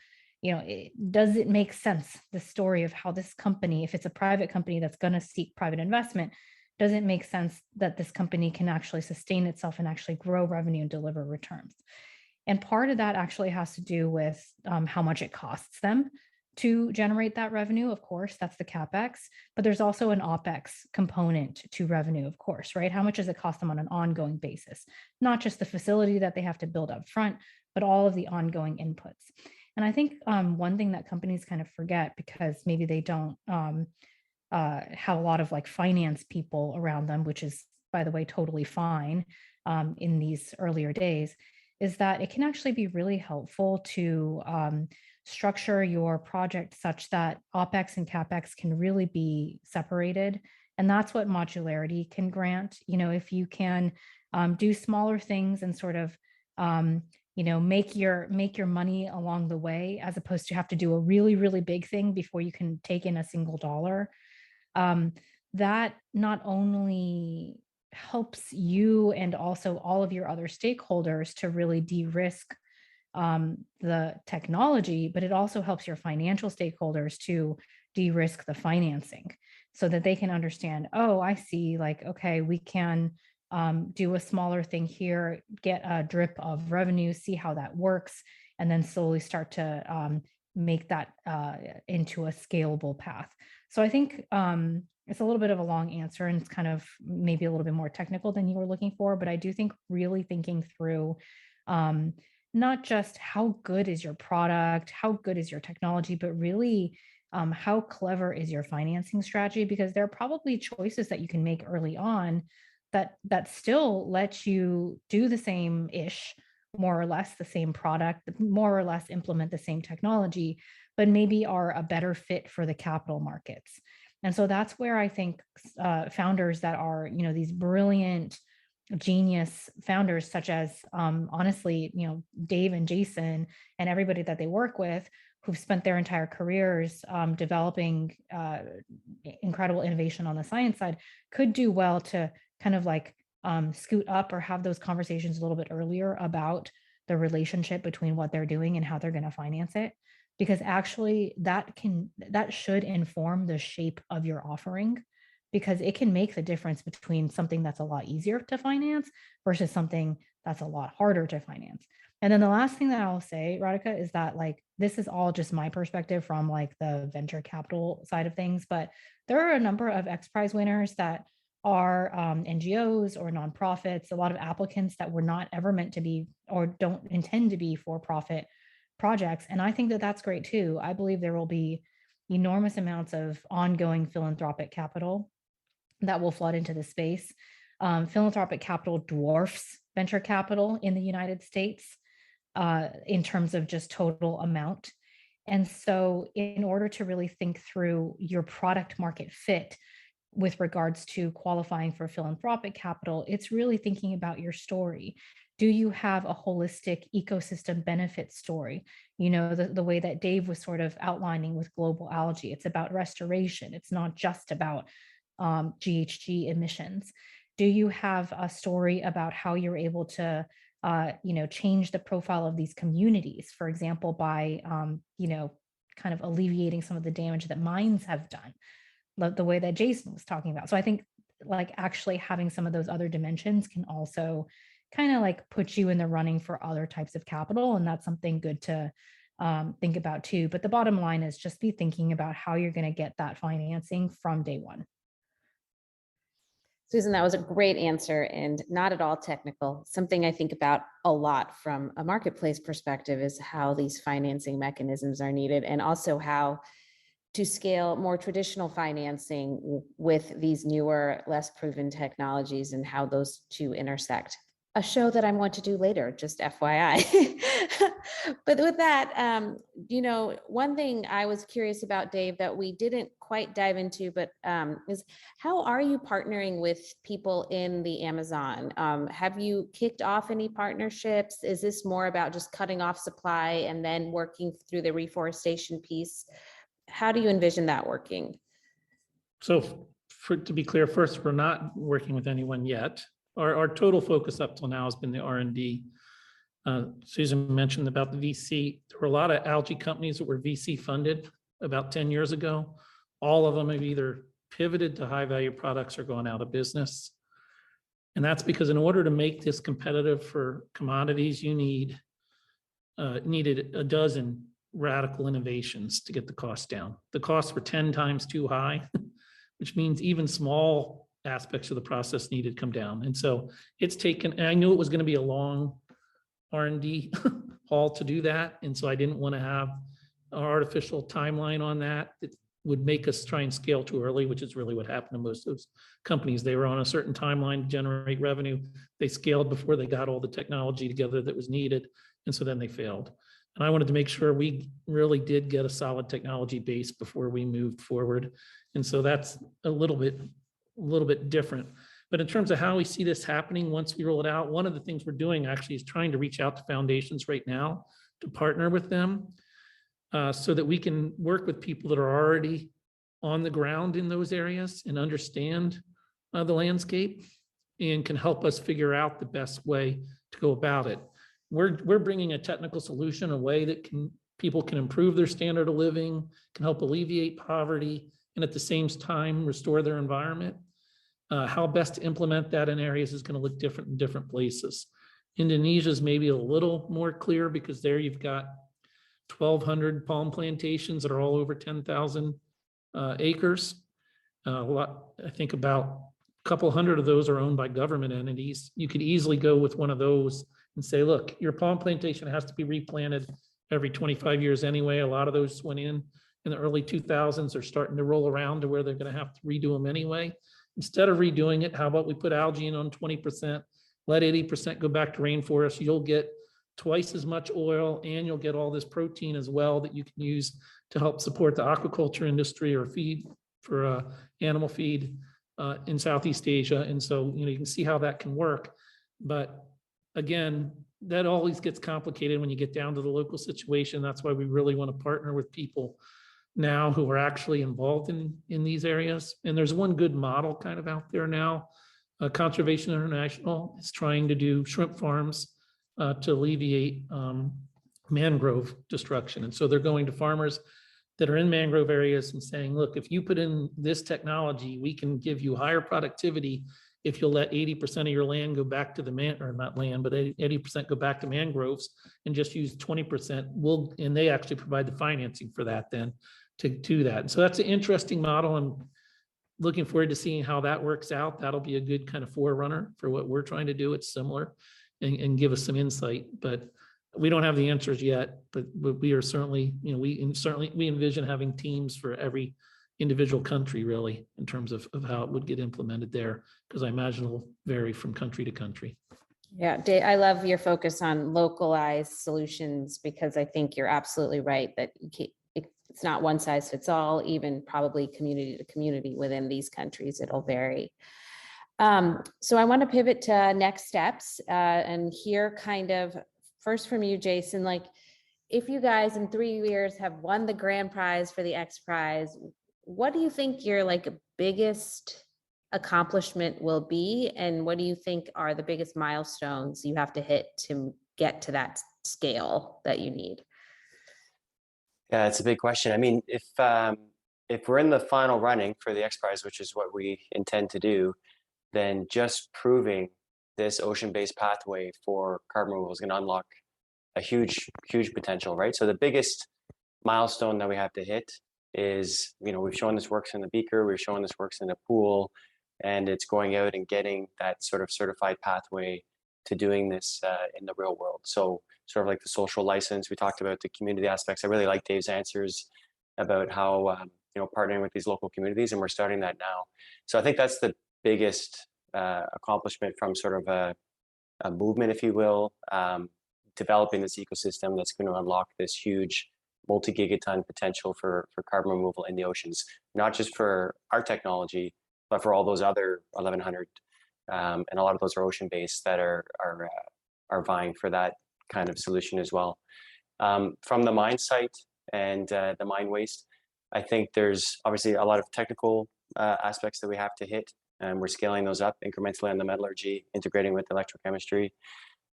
Does it make sense, the story of how this company, if it's a private company that's going to seek private investment, does it make sense that this company can actually sustain itself and actually grow revenue and deliver returns? And part of that actually has to do with how much it costs them to generate that revenue. Of course, that's the CapEx, but there's also an OpEx component to revenue, of course, right? How much does it cost them on an ongoing basis? Not just the facility that they have to build up front, but all of the ongoing inputs. And I think one thing that companies kind of forget, because maybe they don't have a lot of like finance people around them, which is, by the way, totally fine in these earlier days, is that it can actually be really helpful to structure your project such that OpEx and CapEx can really be separated. And that's what modularity can grant. If you can do smaller things and sort of, make your money along the way, as opposed to have to do a really, really big thing before you can take in a single dollar. That not only helps you and also all of your other stakeholders to really de-risk the technology, but it also helps your financial stakeholders to de-risk the financing so that they can understand, oh, I see, like, okay, we can do a smaller thing here, get a drip of revenue, see how that works, and then slowly start to make that into a scalable path. So I think it's a little bit of a long answer and it's kind of maybe a little bit more technical than you were looking for, but I do think really thinking through not just how good is your product, how good is your technology, but really how clever is your financing strategy, because there are probably choices that you can make early on that still let you do the same-ish, more or less the same product, more or less implement the same technology, but maybe are a better fit for the capital markets. And so that's where I think founders that are, these brilliant, genius founders, such as honestly, Dave and Jason and everybody that they work with, who've spent their entire careers developing incredible innovation on the science side, could do well to kind of like scoot up or have those conversations a little bit earlier about the relationship between what they're doing and how they're going to finance it, because actually that should inform the shape of your offering, because it can make the difference between something that's a lot easier to finance versus something that's a lot harder to finance. And then the last thing that I'll say, Radhika, is that like, this is all just my perspective from like the venture capital side of things, but there are a number of XPRIZE winners that are NGOs or nonprofits, a lot of applicants that were not ever meant to be or don't intend to be for-profit projects. And I think that that's great too. I believe there will be enormous amounts of ongoing philanthropic capital that will flood into the space. Philanthropic capital dwarfs venture capital in the United States in terms of just total amount. And so in order to really think through your product market fit with regards to qualifying for philanthropic capital, it's really thinking about your story. Do you have a holistic ecosystem benefit story? The way that Dave was sort of outlining with global algae, it's about restoration. It's not just about GHG emissions. Do you have a story about how you're able to, change the profile of these communities, for example, by, kind of alleviating some of the damage that mines have done, the way that Jason was talking about. So I think like actually having some of those other dimensions can also kind of like put you in the running for other types of capital. And that's something good to think about too. But the bottom line is just be thinking about how you're going to get that financing from day one. Susan, that was a great answer and not at all technical. Something I think about a lot from a marketplace perspective is how these financing mechanisms are needed, and also how to scale more traditional financing with these newer, less proven technologies, and how those two intersect. A show that I want to do later, just FYI. But with that, one thing I was curious about, Dave, that we didn't quite dive into, but is how are you partnering with people in the Amazon? Have you kicked off any partnerships? Is this more about just cutting off supply and then working through the reforestation piece? How do you envision that working? So to be clear, first, we're not working with anyone yet. Our total focus up till now has been the R&D. Susan mentioned about the VC. There were a lot of algae companies that were VC funded about 10 years ago. All of them have either pivoted to high value products or gone out of business. And that's because in order to make this competitive for commodities, you needed a dozen radical innovations to get the cost down. The costs were 10 times too high, which means even small aspects of the process needed to come down. And so it's taken, and I knew it was going to be a long R&D haul to do that. And so I didn't want to have an artificial timeline on that. It would make us try and scale too early, which is really what happened to most of those companies. They were on a certain timeline to generate revenue. They scaled before they got all the technology together that was needed. And so then they failed. And I wanted to make sure we really did get a solid technology base before we moved forward. And so that's a little bit different. But in terms of how we see this happening once we roll it out, one of the things we're doing actually is trying to reach out to foundations right now to partner with them so that we can work with people that are already on the ground in those areas and understand the landscape and can help us figure out the best way to go about it. We're bringing a technical solution, a way that people can improve their standard of living, can help alleviate poverty, and at the same time restore their environment. How best to implement that in areas is going to look different in different places. Indonesia is maybe a little more clear because there you've got 1,200 palm plantations that are all over 10,000 acres. I think about a couple hundred of those are owned by government entities. You could easily go with one of those and say, look, your palm plantation has to be replanted every 25 years anyway. A lot of those went in the early 2000s. They're starting to roll around to where they're going to have to redo them anyway. Instead of redoing it, how about we put algae in on 20%, let 80% go back to rainforest. You'll get twice as much oil and you'll get all this protein as well that you can use to help support the aquaculture industry or feed for animal feed in Southeast Asia. And so, you can see how that can work. But again, that always gets complicated when you get down to the local situation. That's why we really want to partner with people now who are actually involved in these areas. And there's one good model kind of out there now. Conservation International is trying to do shrimp farms to alleviate mangrove destruction. And so they're going to farmers that are in mangrove areas and saying, look, if you put in this technology, we can give you higher productivity if you'll let 80% of your land go back to the not land, but 80% go back to mangroves and just use 20%. And they actually provide the financing for that then to do that. So that's an interesting model. I'm looking forward to seeing how that works out. That'll be a good kind of forerunner for what we're trying to do. It's similar and give us some insight, but we don't have the answers yet, but we are certainly, we envision having teams for every individual country really in terms of how it would get implemented there, because I imagine it'll vary from country to country. Yeah, Dave, I love your focus on localized solutions, because I think you're absolutely right that it's not one size fits all, even probably community to community within these countries, it'll vary. So I want to pivot to next steps and hear kind of first from you, Jason, like if you guys in 3 years have won the grand prize for the X Prize, what do you think your biggest accomplishment will be? And what do you think are the biggest milestones you have to hit to get to that scale that you need? Yeah, it's a big question. I mean, if we're in the final running for the XPRIZE, which is what we intend to do, then just proving this ocean-based pathway for carbon removal is going to unlock a huge, huge potential, right? So the biggest milestone that we have to hit is, we've shown this works in the beaker, we've shown this works in the pool, and it's going out and getting that sort of certified pathway to doing this in the real world. So sort of like the social license, we talked about the community aspects. I really like Dave's answers about how, partnering with these local communities, and we're starting that now. So I think that's the biggest accomplishment from sort of a movement, if you will, developing this ecosystem that's going to unlock this huge multi-gigaton potential for carbon removal in the oceans, not just for our technology, but for all those other 1,100, and a lot of those are ocean-based that are vying for that kind of solution as well. From the mine site and the mine waste, I think there's obviously a lot of technical aspects that we have to hit, and we're scaling those up incrementally on the metallurgy, integrating with electrochemistry.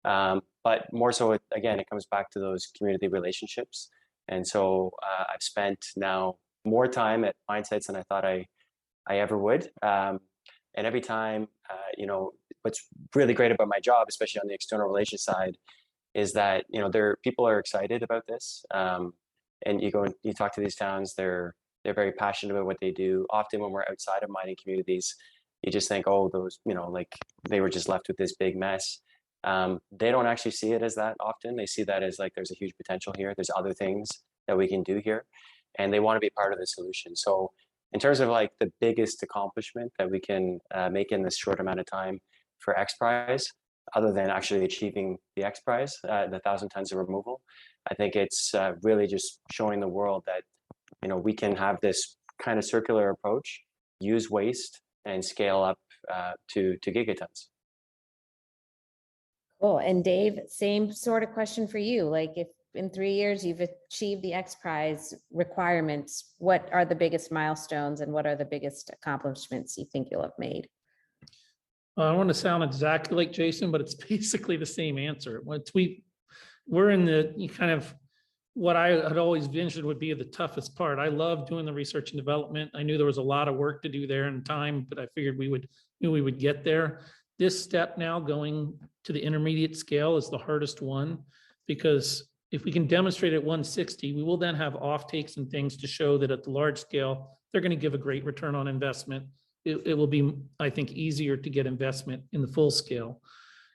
But more so, again, it comes back to those community relationships. And so I've spent now more time at mine sites than I thought I ever would. And every time, what's really great about my job, especially on the external relations side, is that, people are excited about this. And you go and you talk to these towns, they're very passionate about what they do. Often when we're outside of mining communities, you just think, oh, those, like they were just left with this big mess. They don't actually see it as that often. They see that as like, there's a huge potential here. There's other things that we can do here, and they want to be part of the solution. So in terms of like the biggest accomplishment that we can make in this short amount of time for XPRIZE, other than actually achieving the XPRIZE, the 1,000 tons of removal, I think it's really just showing the world that, we can have this kind of circular approach, use waste and scale up to gigatons. Cool. And Dave, same sort of question for you. Like, if in 3 years you've achieved the XPRIZE requirements, what are the biggest milestones and what are the biggest accomplishments you think you'll have made? I don't want to sound exactly like Jason, but it's basically the same answer. We're in the kind of what I had always envisioned would be the toughest part. I love doing the research and development. I knew there was a lot of work to do there and time, but I figured we would get there. This step now, going to the intermediate scale, is the hardest one, because if we can demonstrate at 160, we will then have off takes and things to show that at the large scale, they're going to give a great return on investment. It will be, I think, easier to get investment in the full scale.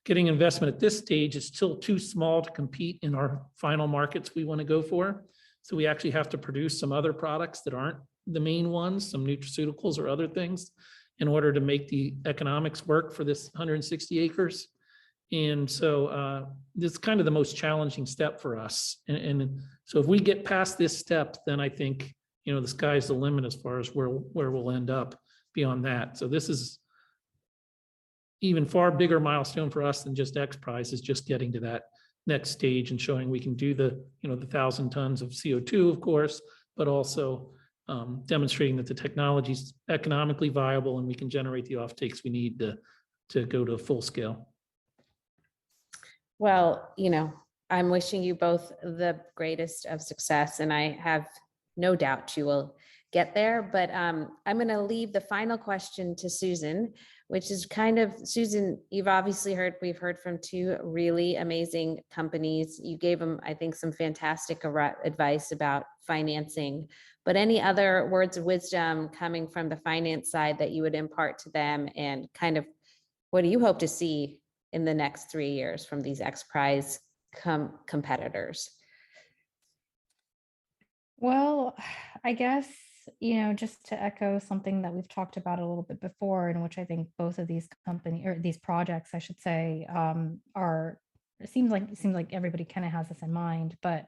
Getting investment at this stage is still too small to compete in our final markets we want to go for. So we actually have to produce some other products that aren't the main ones, some nutraceuticals or other things, in order to make the economics work for this 160 acres. And so this is kind of the most challenging step for us. And so if we get past this step, then I think, the sky's the limit as far as where we'll end up beyond that. So this is even far bigger milestone for us than just XPRIZE, is just getting to that next stage and showing we can do the 1,000 tons of CO2, of course, but also demonstrating that the technology is economically viable and we can generate the offtakes we need to go to full scale. Well, I'm wishing you both the greatest of success, and I have no doubt you will get there. But I'm going to leave the final question to Susan, which is kind of, Susan, you've obviously we've heard from two really amazing companies. You gave them, I think, some fantastic advice about financing, but any other words of wisdom coming from the finance side that you would impart to them, and kind of what do you hope to see in the next 3 years from these XPRIZE competitors? Well, I guess, just to echo something that we've talked about a little bit before, in which I think both of these companies, or these projects, I should say, it seems like everybody kind of has this in mind, but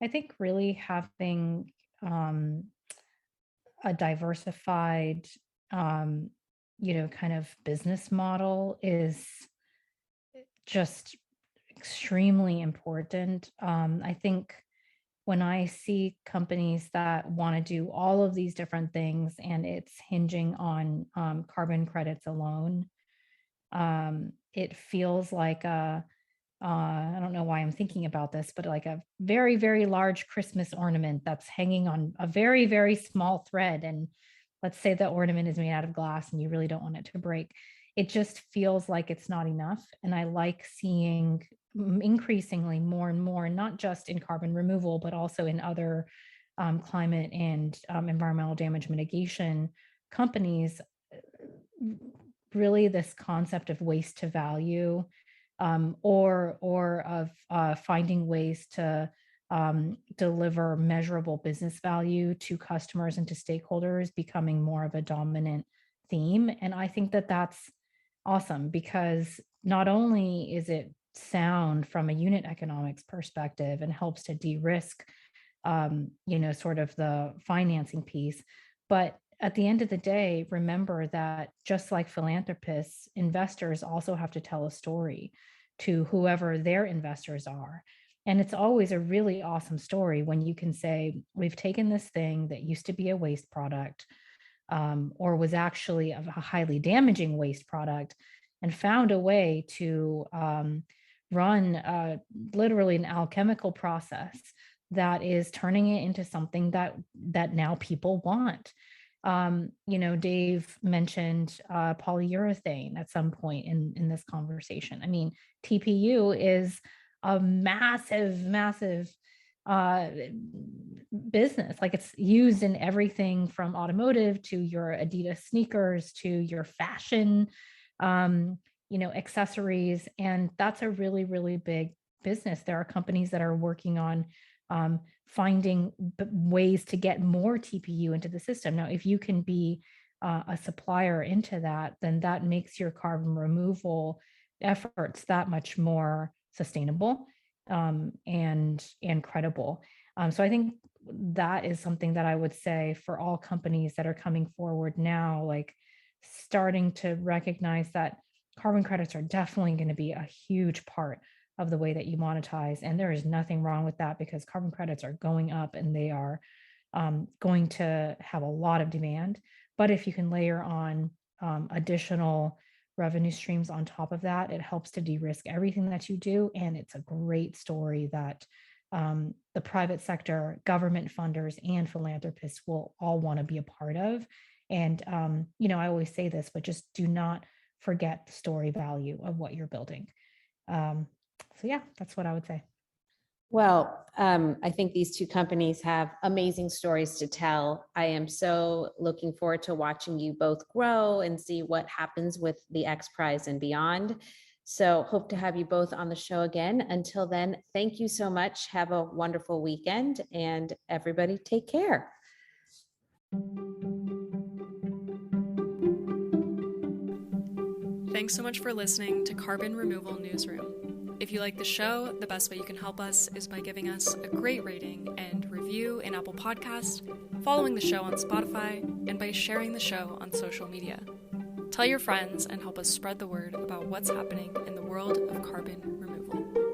I think really having a diversified, kind of business model is just extremely important. I think when I see companies that want to do all of these different things and it's hinging on carbon credits alone, it feels like I don't know why I'm thinking about this, but like a very, very large Christmas ornament that's hanging on a very, very small thread. And let's say the ornament is made out of glass and you really don't want it to break. It just feels like it's not enough. And I like seeing increasingly more and more, not just in carbon removal, but also in other climate and environmental damage mitigation companies, really this concept of waste to value, or of finding ways to deliver measurable business value to customers and to stakeholders becoming more of a dominant theme. And I think that that's awesome, because not only is it sound from a unit economics perspective and helps to de-risk, sort of the financing piece, but at the end of the day, remember that just like philanthropists, investors also have to tell a story to whoever their investors are. And it's always a really awesome story when you can say, we've taken this thing that used to be a waste product, or was actually a highly damaging waste product, and found a way to run literally an alchemical process that is turning it into something that now people want. Dave mentioned polyurethane at some point in this conversation. I mean, TPU is a massive, massive business. Like, it's used in everything from automotive to your Adidas sneakers to your fashion, accessories. And that's a really, really big business. There are companies that are working on finding ways to get more TPU into the system. Now, if you can be a supplier into that, then that makes your carbon removal efforts that much more sustainable and credible. So I think that is something that I would say for all companies that are coming forward now, like starting to recognize that carbon credits are definitely going to be a huge part of the way that you monetize. And there is nothing wrong with that, because carbon credits are going up and they are going to have a lot of demand. But if you can layer on additional revenue streams on top of that, it helps to de-risk everything that you do. And it's a great story that the private sector, government funders, and philanthropists will all want to be a part of. And, I always say this, but just do not forget the story value of what you're building. So yeah, that's what I would say. Well, I think these two companies have amazing stories to tell. I am so looking forward to watching you both grow and see what happens with the X Prize and beyond. So hope to have you both on the show again. Until then, thank you so much. Have a wonderful weekend, and everybody take care. Thanks so much for listening to Carbon Removal Newsroom. If you like the show, the best way you can help us is by giving us a great rating and review in Apple Podcasts, following the show on Spotify, and by sharing the show on social media. Tell your friends and help us spread the word about what's happening in the world of carbon removal.